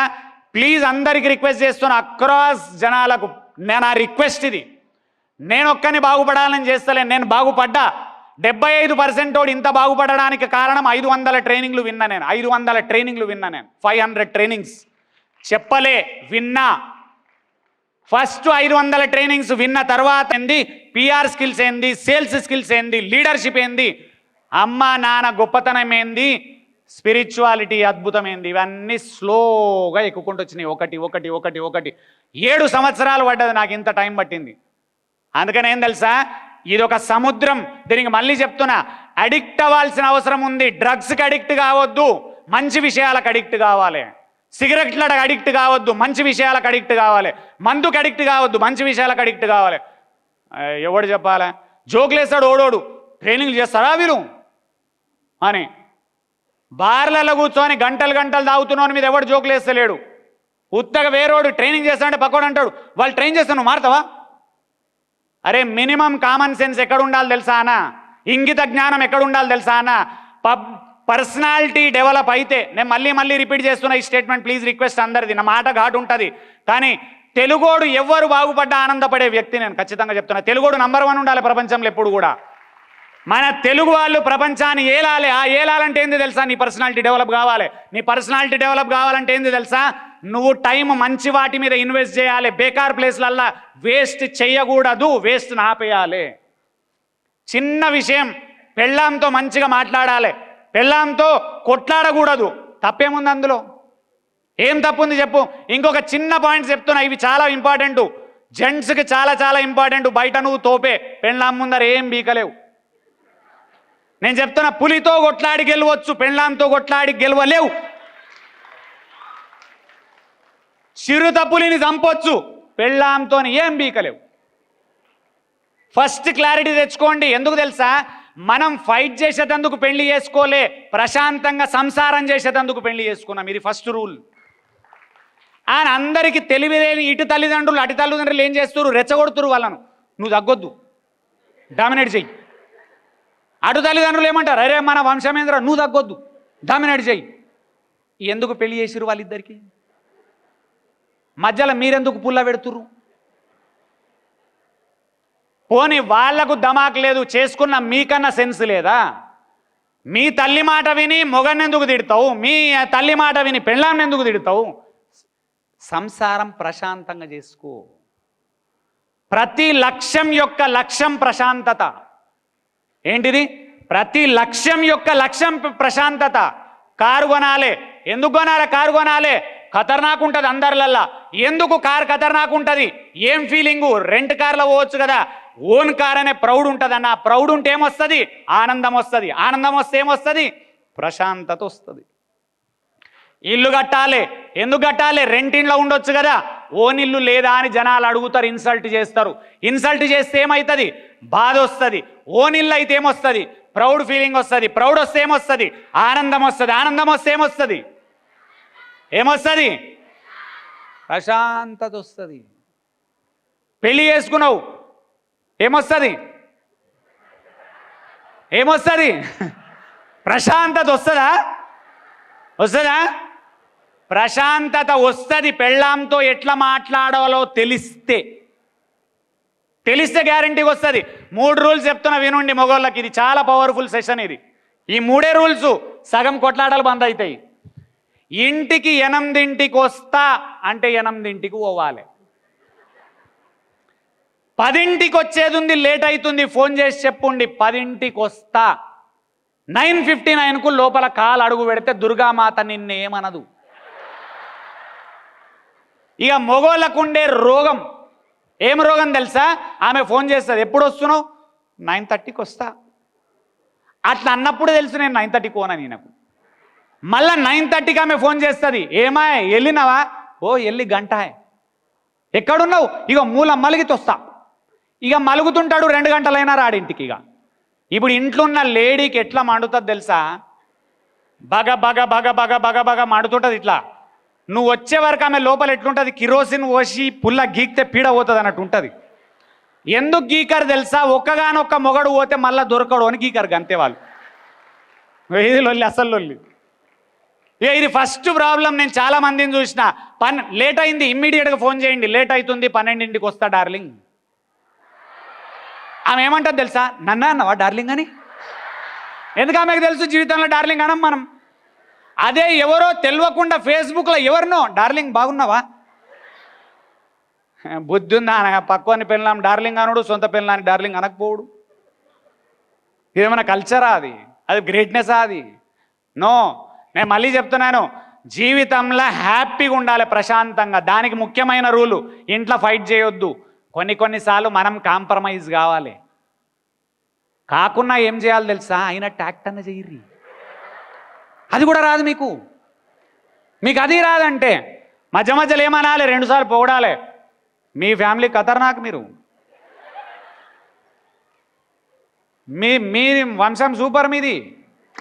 ప్లీజ్ అందరికి రిక్వెస్ట్ చేస్తున్నా, అక్రాస్ జనాలకు నా రిక్వెస్ట్ ఇది. నేను ఒక్కని బాగుపడాలని చేస్తలేను, నేను బాగుపడ్డా. 75% వాడు ఇంత బాగుపడడానికి కారణం 500 ట్రైనింగ్లు విన్నా నేను. 500 ట్రైనింగ్లు విన్నా నేను, 500 ట్రైనింగ్స్ చెప్పలే, విన్నా. ఫస్ట్ 500 ట్రైనింగ్స్ విన్న తర్వాత ఏంది, పిఆర్ స్కిల్స్ ఏంది, సేల్స్ స్కిల్స్ ఏంది, లీడర్షిప్ ఏంది, అమ్మ నాన్న గొప్పతనం ఏంది, స్పిరిచువాలిటీ అద్భుతమైంది, ఇవన్నీ స్లోగా ఎక్కుకుంటూ వచ్చినాయి. ఒకటి ఒకటి ఒకటి ఒకటి 7 సంవత్సరాలు పడ్డది నాకు, ఇంత టైం పట్టింది. అందుకని ఏం తెలుసా, ఇది ఒక సముద్రం. దీనికి మళ్ళీ చెప్తున్నా, అడిక్ట్ అవ్వాల్సిన అవసరం ఉంది. డ్రగ్స్కి అడిక్ట్ కావద్దు, మంచి విషయాలకు అడిక్ట్ కావాలి. సిగరెట్లకు అడిక్ట్ కావద్దు, మంచి విషయాలకు అడిక్ట్ కావాలి. మందుకు అడిక్ట్ కావద్దు, మంచి విషయాలకు అడిక్ట్ కావాలి. ఎవడు చెప్పాలా, జోకులేస్తాడు ఓడోడు, ట్రైనింగ్ చేస్తారా వీరు అని. బార్లలో కూర్చొని గంటలు గంటలు తాగుతున్నాను మీద ఎవడు జోకులు వేస్తలేడు. ఉత్తగా వేరోడు ట్రైనింగ్ చేస్తానంటే పక్కోడు అంటాడు, వాళ్ళు ట్రైన్ చేస్తాను నువ్వు మారుతావా? అరే మినిమం కామన్ సెన్స్ ఎక్కడ ఉండాలి తెలుసా అన్న, ఇంగిత జ్ఞానం ఎక్కడ ఉండాలి తెలుసా అన్న. పర్సనాలిటీ డెవలప్ అయితే, నేను మళ్ళీ రిపీట్ చేస్తున్నా ఈ స్టేట్మెంట్, ప్లీజ్ రిక్వెస్ట్ అందరిది, నా మాట ఘాటు ఉంటుంది కానీ తెలుగోడు ఎవ్వరు బాగుపడ్డా ఆనందపడే వ్యక్తి నేను ఖచ్చితంగా చెప్తున్నా. తెలుగోడు నంబర్ 1 ఉండాలి ప్రపంచంలో ఎప్పుడు కూడా. మన తెలుగు వాళ్ళు ప్రపంచాన్ని ఏలాలి. ఆ ఏలాలంటే ఏంది తెలుసా, నీ పర్సనాలిటీ డెవలప్ కావాలి. నీ పర్సనాలిటీ డెవలప్ కావాలంటే ఏంది తెలుసా, నువ్వు టైం మంచి వాటి మీద ఇన్వెస్ట్ చేయాలి. బేకార్ ప్లేస్లల్లా వేస్ట్ చేయకూడదు, వేస్ట్ ఆపేయాలి. చిన్న విషయం, పెళ్ళాంతో మంచిగా మాట్లాడాలి, పెళ్ళాంతో కొట్లాడకూడదు. తప్పేముంది అందులో, ఏం తప్పుంది చెప్పు? ఇంకొక చిన్న పాయింట్స్ చెప్తున్నా, ఇవి చాలా ఇంపార్టెంట్, జెంట్స్కి చాలా చాలా ఇంపార్టెంట్. బయట నువ్వు తోపే, పెళ్ళాం ముందర ఏం బీకలేవు. నేను చెప్తున్నా, పులితో కొట్లాడి గెలవచ్చు, పెళ్ళాంతో కొట్లాడి గెలవలేవు. చిరుత పులిని చంపొచ్చు, పెళ్ళాంతో ఏం బీకలేవు. ఫస్ట్ క్లారిటీ తెచ్చుకోండి. ఎందుకు తెలుసా, మనం ఫైట్ చేసేటందుకు పెళ్లి చేసుకోలే, ప్రశాంతంగా సంసారం చేసేటందుకు పెళ్లి చేసుకున్నాం. ఇది ఫస్ట్ రూల్. ఆయన అందరికీ తెలివిలేని ఇటు తల్లిదండ్రులు అటు తల్లిదండ్రులు ఏం చేస్తారు, రెచ్చగొడుతురు వాళ్ళను. నువ్వు తగ్గొద్దు, డామినేట్ చెయ్యి. అటు తల్లిదండ్రులు ఏమంటారు, అరే మన వంశమేంద్ర, నువ్వు తగ్గొద్దు, డామినేట్ చెయ్యి. ఎందుకు పెళ్లి చేసిరు వాళ్ళిద్దరికి? మధ్యలో మీరెందుకు పుల్ల పెడుతురు? పోనీ వాళ్లకు దమాక్ లేదు, చేసుకున్న మీకన్నా సెన్స్ లేదా? మీ తల్లి మాట విని మొగన్ని ఎందుకు తిడతావు? మీ తల్లి మాట విని పెళ్ళాన్ని ఎందుకు తిడతావు? సంసారం ప్రశాంతంగా చేసుకో. ప్రతి లక్ష్యం యొక్క లక్ష్యం ప్రశాంతత. ఏంటిది? ప్రతి లక్ష్యం యొక్క లక్ష్యం ప్రశాంతత. కారు కొనాలి. ఎందుకు కొనాలి? కారు కొనాలి, ఖతర్నాక్ ఉంటుంది అందరిలల్లా. ఎందుకు కారు ఖతర్నాక్ ఉంటుంది? ఏం ఫీలింగు? రెంట్ కార్లో పోవచ్చు కదా. ఓన్ కార్ అనే ప్రౌడ్ ఉంటుంది అన్న. ప్రౌడ్ ఉంటే ఏమొస్తుంది? ఆనందం వస్తుంది. ఆనందం వస్తే ఏమొస్తుంది? ప్రశాంతత వస్తుంది. ఇల్లు కట్టాలి. ఎందుకు కట్టాలి? రెంట్ ఇంట్లో ఉండొచ్చు కదా. ఓన్ ఇల్లు లేదా అని జనాలు అడుగుతారు, ఇన్సల్ట్ చేస్తారు. ఇన్సల్ట్ చేస్తే ఏమవుతుంది? బాధ వస్తుంది. ఓన్ ఇల్లు అయితే ఏమొస్తుంది? ప్రౌడ్ ఫీలింగ్ వస్తుంది. ప్రౌడ్ వస్తే ఏమొస్తుంది? ఆనందం వస్తుంది. ఆనందం వస్తే ఏమొస్తుంది? ఏమొస్తుంది? ప్రశాంతత వస్తుంది. పెళ్లి చేసుకున్నావు, ఏమొస్తుంది? ఏమొస్తుంది? ప్రశాంతత వస్తుందా? వస్తుందా? ప్రశాంతత వస్తుంది. పెళ్ళాంతో ఎట్లా మాట్లాడాలో తెలిస్తే గ్యారంటీగా వస్తుంది. 3 రూల్స్ చెప్తున్నా వినండి మగోళ్ళకి. ఇది చాలా పవర్ఫుల్ సెషన్ ఇది. ఈ 3 రూల్స్ సగం కొట్లాటలు బంద్ అవుతాయి. ఇంటికి 8ంటికి వస్తా అంటే 8ంటికి పోవాలి. 10ంటికి వచ్చేది ఉంది, లేట్ అవుతుంది, ఫోన్ చేసి చెప్పుండి 10ంటికి వస్తా. 9:59కు లోపల కాలు అడుగు పెడితే దుర్గామాత నిన్నేమనదు. ఇక మొగోళ్ళకుండే రోగం ఏం రోగం తెలుసా? ఆమె ఫోన్ చేస్తుంది, ఎప్పుడు వస్తున్నావు? 9:30కి వస్తా. అట్లా అన్నప్పుడు తెలుసు నేను 9:30కి పోనని. నాకు మళ్ళీ 9:30కి ఆమె ఫోన్ చేస్తుంది, ఏమా వెళ్ళినావా? ఓ వెళ్ళి గంట. ఎక్కడున్నావు? ఇక మూల మలిగితే వస్తా. ఇక మలుగుతుంటాడు, 2 గంటలైనా రాడింటికి. ఇక ఇప్పుడు ఇంట్లో ఉన్న లేడీకి ఎట్లా మండుతుంది తెలుసా? బగ బగ బగ బగ బగ బగ మండుతుంటుంది ఇట్లా. నువ్వు వచ్చే వరకు ఆమె లోపల ఎట్లుంటుంది? కిరోసిన్ పోసి పుల్ల గీక్తే పీడ పోతుంది అన్నట్టు ఉంటుంది. ఎందుకు గీకరు తెలుసా? ఒక్కగానొక్క మొగడు పోతే మళ్ళీ దొరకడు అని గీకరు అంతే వాళ్ళు. ఇది లొల్లి, అసలు లొల్లి. ఇది ఫస్ట్ ప్రాబ్లం. నేను చాలా మందిని చూసిన. లేట్ అయింది, ఇమ్మీడియట్గా ఫోన్ చేయండి. లేట్ అవుతుంది, 12ంటికి వస్తా డార్లింగ్. ఆమె ఏమంటుంది తెలుసా? నన్ను అన్నవా డార్లింగ్ అని? ఎందుకు ఆమెకు తెలుసు జీవితంలో డార్లింగ్ అనం మనం. అదే ఎవరో తెలియకుండా ఫేస్బుక్లో ఎవరినో డార్లింగ్ బాగున్నావా? బుద్ధి ఉందా? పక్కని పెళ్ళాం డార్లింగ్ అనుడు, సొంత పెళ్ళాన్ని డార్లింగ్ అనకపోవడు. ఇదేమైనా కల్చరా? అది గ్రేట్నెస్ అది? నో. నేను మళ్ళీ చెప్తున్నాను, జీవితంలో హ్యాపీగా ఉండాలి, ప్రశాంతంగా. దానికి ముఖ్యమైన రూలు, ఇంట్లో ఫైట్ చేయొద్దు. కొన్నిసార్లు మనం కాంప్రమైజ్ కావాలి. కాకుండా ఏం చేయాలి తెలుసా? అయినా ట్యాక్ట్ అన్న చెయ్యి. అది కూడా రాదు మీకు. అది రాదంటే మధ్య మధ్యలో ఏమనాలి? 2 సార్లు పొగడాలి. మీ ఫ్యామిలీ ఖతర్నాక్. మీ వంశం సూపర్ మీది.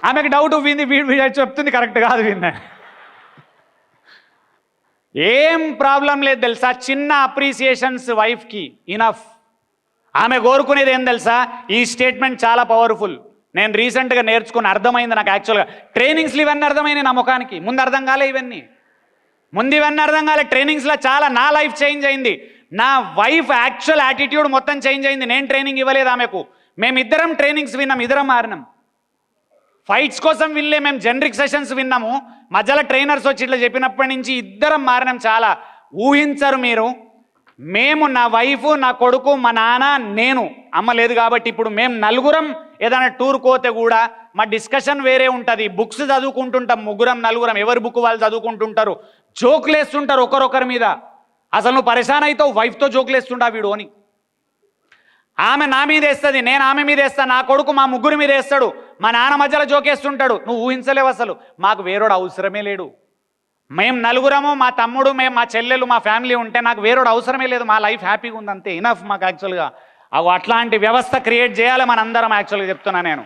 ఆమెకు డౌట్ వింది, వీడు చెప్తుంది కరెక్ట్ కాదు విందా. ఏం ప్రాబ్లం లేదు తెలుసా? చిన్న అప్రిసియేషన్స్ వైఫ్కి ఇనఫ్. ఆమె కోరుకునేది ఏం తెలుసా? ఈ స్టేట్మెంట్ చాలా పవర్ఫుల్. నేను రీసెంట్గా నేర్చుకుని అర్థమైంది నాకు. యాక్చువల్గా ట్రైనింగ్స్లో ఇవన్నీ అర్థమైనాయి నా ముఖానికి. ముందు అర్థం కాలే ఇవన్నీ. ఇవన్నీ అర్థం కాలే. ట్రైనింగ్స్లో చాలా నా లైఫ్ చేంజ్ అయింది. నా వైఫ్ యాక్చువల్ యాటిట్యూడ్ మొత్తం చేంజ్ అయింది. నేను ట్రైనింగ్ ఇవ్వలేదు ఆమెకు. మేమిద్దరం ట్రైనింగ్స్ విన్నాం, ఇద్దరం మారినాం. ఫైట్స్ కోసం వినలే, మేము జనరిక్ సెషన్స్ విన్నాము. మధ్యలో ట్రైనర్స్ వచ్చి ఇట్లా చెప్పినప్పటి నుంచి ఇద్దరం మారినాం. చాలా ఊహించరు మీరు. మేము, నా వైఫ్, నా కొడుకు, మా నాన్న, నేను. అమ్మ లేదు కాబట్టి ఇప్పుడు మేము నలుగురం ఏదైనా టూర్ పోతే కూడా మా డిస్కషన్ వేరే ఉంటుంది. బుక్స్ చదువుకుంటుంటాం, 3-4, ఎవరి బుక్ వాళ్ళు చదువుకుంటుంటారు. జోకులు వేస్తుంటారు ఒకరొకరి మీద. అసలు నువ్వు పరేషాన్ అవుతావు, వైఫ్తో జోకులు వేస్తుంటా వీడు అని. ఆమె నా మీద వేస్తుంది, నేను ఆమె మీద వేస్తాను. నా కొడుకు మా ముగ్గురు మీద వేస్తాడు. మా నాన్న మధ్యలో జోకేస్తుంటాడు. నువ్వు ఊహించలేవు అసలు. మాకు వేరోడు అవసరమే లేడు. మేము నలుగురము, మా తమ్ముడు, మేము, మా చెల్లెలు, మా ఫ్యామిలీ ఉంటే నాకు వేరోడు అవసరమే లేదు. మా లైఫ్ హ్యాపీగా ఉంది అంతే, ఇనఫ్ మాకు. యాక్చువల్గా అట్లాంటి వ్యవస్థ క్రియేట్ చేయాలి మనందరం. యాక్చువల్గా చెప్తున్నా నేను,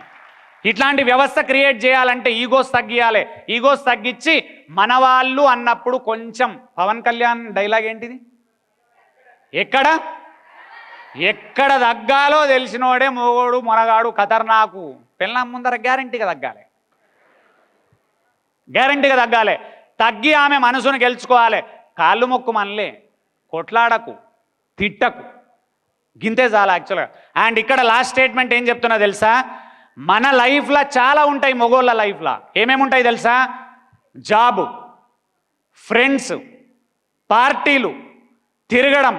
ఇట్లాంటి వ్యవస్థ క్రియేట్ చేయాలంటే ఈగోస్ తగ్గియాలి. ఈగోస్ తగ్గించి మన వాళ్ళు అన్నప్పుడు కొంచెం. పవన్ కళ్యాణ్ డైలాగ్ ఏంటిది? ఎక్కడ తగ్గాలో తెలిసినోడే మొగోడు, మొనగాడు, ఖతర్నాకు. పెళ్ళాం ముందర గ్యారంటీగా తగ్గాలి. తగ్గి ఆమె మనసును గెలుచుకోవాలి. కాళ్ళు మొక్కు మనలే, కొట్లాడకు, తిట్టకు, గింతే చాలా యాక్చువల్గా. అండ్ ఇక్కడ లాస్ట్ స్టేట్మెంట్ ఏం చెప్తున్నా తెలుసా? మన లైఫ్లో చాలా ఉంటాయి, మొగోళ్ళ లైఫ్లో ఏమేమి ఉంటాయి తెలుసా? జాబు, ఫ్రెండ్స్, పార్టీలు, తిరగడం,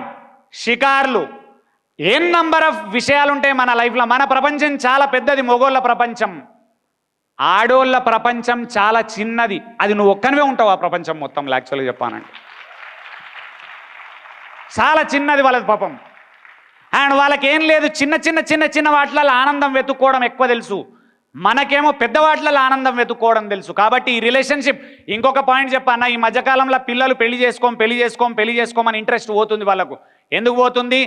షికార్లు, ఏం నంబర్ ఆఫ్ విషయాలు ఉంటాయి మన లైఫ్లో. మన ప్రపంచం చాలా పెద్దది, మొగోళ్ళ ప్రపంచం. ఆడోళ్ళ ప్రపంచం చాలా చిన్నది. అది నువ్వు ఒక్కనివే ఉంటావు ఆ ప్రపంచం మొత్తంలో. యాక్చువల్గా చెప్పానంటే చాలా చిన్నది వాళ్ళది పాపం. అండ్ వాళ్ళకి ఏం లేదు, చిన్న చిన్న చిన్న చిన్న వాటిలలో ఆనందం వెతుక్కోవడం ఎక్కువ తెలుసు. మనకేమో పెద్ద వాటిలలో ఆనందం వెతుక్కోవడం తెలుసు. కాబట్టి ఈ రిలేషన్షిప్, ఇంకొక పాయింట్ చెప్పాను, ఈ మధ్యకాలంలో పిల్లలు పెళ్లి చేసుకోమని ఇంట్రెస్ట్ పోతుంది వాళ్ళకు. ఎందుకు పోతుంది?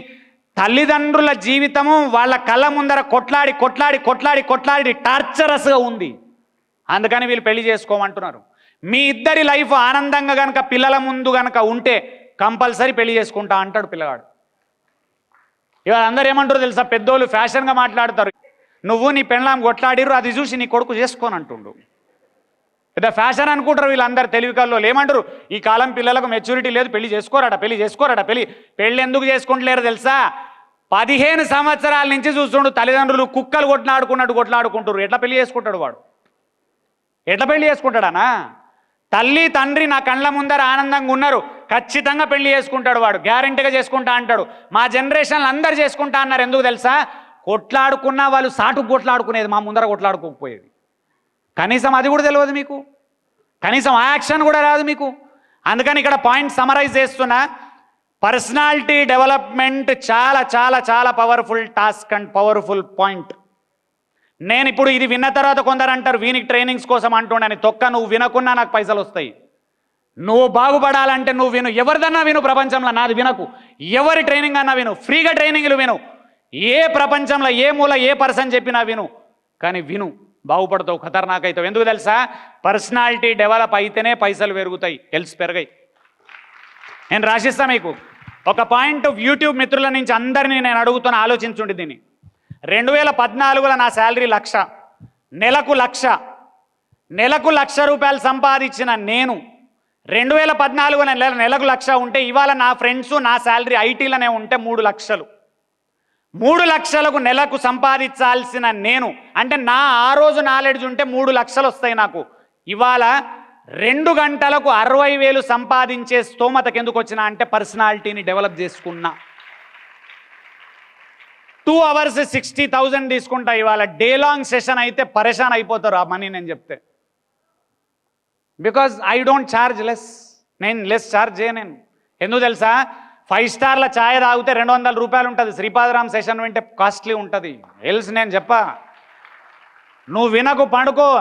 తల్లిదండ్రుల జీవితము వాళ్ళ కళ్ళ ముందర కొట్లాడి కొట్లాడి కొట్లాడి కొట్లాడి టార్చరస్గా ఉంది. అందుకని వీళ్ళు పెళ్లి చేసుకోమంటున్నారు. మీ ఇద్దరి లైఫ్ ఆనందంగా కనుక పిల్లల ముందు కనుక ఉంటే కంపల్సరీ పెళ్లి చేసుకుంటా అంటాడు పిల్లగాడు. ఇవాళ అందరూ ఏమంటారు తెలుసా? పెద్దోళ్ళు ఫ్యాషన్గా మాట్లాడతారు. నువ్వు నీ పెళ్ళాం కొట్లాడిరు, అది చూసి నీ కొడుకు చేసుకోని అంటుండు. పెద్ద ఫ్యాషన్ అనుకుంటారు వీళ్ళందరూ. తెలివికల్లో ఏమంటారు? ఈ కాలం పిల్లలకు మెచ్యూరిటీ లేదు, పెళ్లి చేసుకోరాట. పెళ్లి ఎందుకు చేసుకుంటలేరు తెలుసా? 15 సంవత్సరాల నుంచి చూస్తుండు తల్లిదండ్రులు కుక్కలు కొట్లాడుకుంటారు. ఎట్లా పెళ్లి చేసుకుంటాడు వాడు? ఎట్లా పెళ్లి చేసుకుంటాడనా? తల్లి తండ్రి నా కళ్ళ ముందర ఆనందంగా ఉన్నారు, ఖచ్చితంగా పెళ్లి చేసుకుంటాడు వాడు, గ్యారెంటీగా చేసుకుంటా అంటాడు. మా జనరేషన్లో అందరు చేసుకుంటా అన్నారు. ఎందుకు తెలుసా? కొట్లాడుకున్నా వాళ్ళు సాటుకు కొట్లాడుకునేది, మా ముందర కొట్లాడుకోకపోయేది. కనీసం అది కూడా తెలియదు మీకు, కనీసం ఆ యాక్షన్ కూడా రాదు మీకు. అందుకని ఇక్కడ పాయింట్ సమరైజ్ చేస్తున్నా. పర్సనాలిటీ డెవలప్మెంట్ చాలా చాలా చాలా powerful task and powerful point. నేను ఇప్పుడు ఇది విన్న తర్వాత కొందరు అంటారు వీనికి ట్రైనింగ్స్ కోసం అంటుండని. తొక్క, నువ్వు వినకున్నా నాకు పైసలు వస్తాయి. నువ్వు బాగుపడాలంటే నువ్వు విను, ఎవరిదన్నా విను ప్రపంచంలో, నాది వినకు. ఎవరి ట్రైనింగ్ అన్నా విను, ఫ్రీగా ట్రైనింగ్లు విను. ఏ ప్రపంచంలో ఏ మూల ఏ పర్సన్ చెప్పినా విను, కానీ విను, బాగుపడతావు, ఖతర్నాక్ అవుతావు. ఎందుకు తెలుసా? పర్సనాలిటీ డెవలప్ అయితేనే పైసలు పెరుగుతాయి, ఎల్స్ పెరగాయి. నేను రాసిస్తా మీకు ఒక పాయింట్. యూట్యూబ్ మిత్రుల నుంచి అందరినీ నేను అడుగుతున్నా, ఆలోచించుండి దీన్ని. 2014లో నా శాలరీ 1,00,000, నెలకు 1,00,000, నెలకు 1,00,000 రూపాయలు సంపాదించిన నేను 2014 నెలకు 1,00,000 ఉంటే, ఇవాళ నా ఫ్రెండ్స్ నా శాలరీ ఐటీలోనే ఉంటే 3 లక్షలు. 3 లక్షలకు నెలకు సంపాదించాల్సిన నేను, అంటే నా ఆ రోజు నాలెడ్జ్ ఉంటే 3 లక్షలు వస్తాయి నాకు. ఇవాళ 2 గంటలకు 60,000 సంపాదించే స్తోమతకి ఎందుకు వచ్చినా అంటే పర్సనాలిటీని డెవలప్ చేసుకున్నా. 2 hours 60,000 తీసుకుంటా. ఇవాళ డే లాంగ్ సెషన్ అయితే పరేషాన్ అయిపోతారు ఆ మనీ నేను చెప్తే. Because I don't charge less. నేను లెస్ ఛార్జ్ చేయను. ఎందుకు తెలుసా? 5 స్టార్ల ఛాయ్ తాగితే 200 రూపాయలు ఉంటుంది. శ్రీపాదరామ్ సెషన్ వింటే కాస్ట్లీ ఉంటుంది. ఎల్స్ నేను చెప్పా, నువ్వు వినకు, పండుకో.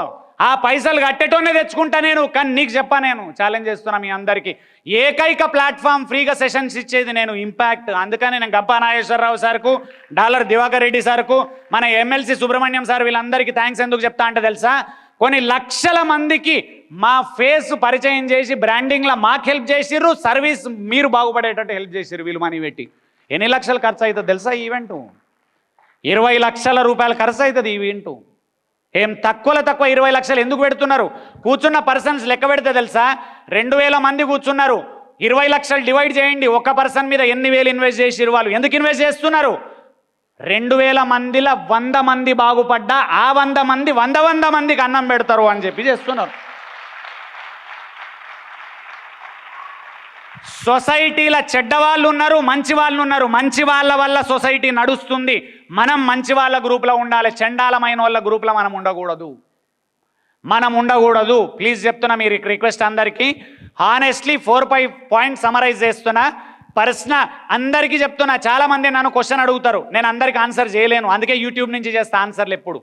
ఆ పైసలు కట్టేటోనే తెచ్చుకుంటా నేను, కానీ నీకు చెప్పా. నేను ఛాలెంజ్ చేస్తున్నా మీ అందరికీ. ఏకైక ప్లాట్ఫామ్ ఫ్రీగా సెషన్స్ ఇచ్చేది నేను, ఇంపాక్ట్. అందుకని నేను గంపా నాగేశ్వరరావు సార్కు, డాలర్ దివాకర్ రెడ్డి సార్కు, మన ఎమ్మెల్సీ సుబ్రహ్మణ్యం సార్, వీళ్ళందరికీ థ్యాంక్స్ ఎందుకు చెప్తా అంటే తెలుసా? కొన్ని లక్షల మందికి మా ఫేస్ పరిచయం చేసి బ్రాండింగ్లో మాకు హెల్ప్ చేసిర్రు, సర్వీస్ మీరు బాగుపడేటట్టు హెల్ప్ చేసిర్రు వీళ్ళు మనీ పెట్టి. ఎన్ని లక్షలు ఖర్చు అవుతుంది తెలుసా ఈ ఈవెంట్? 20 లక్షల రూపాయలు ఖర్చు అవుతుంది ఈ ఈవెంట్. ఏం తక్కువ 20 లక్షలు ఎందుకు పెడుతున్నారు? కూర్చున్న పర్సన్స్ లెక్క పెడితే తెలుసా, 2,000 మంది కూర్చున్నారు. 20 లక్షలు డివైడ్ చేయండి, ఒక పర్సన్ మీద ఎన్ని వేలు ఇన్వెస్ట్ చేసిరు వాళ్ళు. ఎందుకు ఇన్వెస్ట్ చేస్తున్నారు? 2,000 మందిలో 100 మంది బాగుపడ్డా ఆ 100 మంది 100 మందికి అన్నం పెడతారు అని చెప్పి చేస్తున్నారు. సొసైటీలో చెడ్డవాళ్ళు ఉన్నారు, మంచి వాళ్ళు ఉన్నారు. మంచి వాళ్ళ వల్ల సొసైటీ నడుస్తుంది. మనం మంచి వాళ్ళ గ్రూప్లో ఉండాలి, చండాలమైన వాళ్ళ గ్రూప్లో మనం ఉండకూడదు. ప్లీజ్ చెప్తున్నా, మీరు రిక్వెస్ట్ అందరికీ. హానెస్ట్లీ 4-5 పాయింట్స్ సమరైజ్ చేస్తున్నా. అందరికీ చెప్తున్నా. చాలామంది నన్ను క్వశ్చన్ అడుగుతారు, నేను అందరికీ ఆన్సర్ చేయలేను. అందుకే యూట్యూబ్ నుంచి చేస్తా ఆన్సర్లు ఎప్పుడు.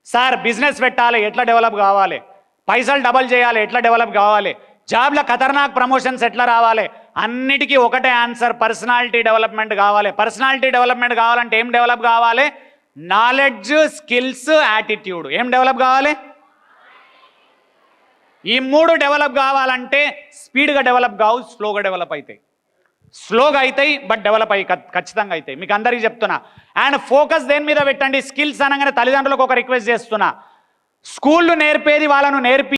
సార్ బిజినెస్ పెట్టాలి, ఎట్లా డెవలప్ కావాలి? పైసలు డబల్ చేయాలి, ఎట్లా డెవలప్ కావాలి? జాబ్లో ఖతర్నాక్ ప్రమోషన్స్ ఎట్లా రావాలి? అన్నిటికీ ఒకటే ఆన్సర్, పర్సనాలిటీ డెవలప్మెంట్ కావాలి. పర్సనాలిటీ డెవలప్మెంట్ కావాలంటే ఏం డెవలప్ కావాలి? Knowledge, skills, attitude. ఏం డెవలప్ కావాలి? ఈ 3 డెవలప్ కావాలంటే స్పీడ్గా డెవలప్ కావు, స్లోగా డెవలప్ అవుతాయి. స్లోగా అవుతాయి బట్ డెవలప్ అయ్యి ఖచ్చితంగా అవుతాయి. మీకు అందరికీ చెప్తున్నా. అండ్ ఫోకస్ దేని మీద పెట్టండి? స్కిల్స్ అనగానే తల్లిదండ్రులకు ఒక రిక్వెస్ట్ చేస్తున్నా, స్కూళ్ళు నేర్పేది వాళ్ళను నేర్పి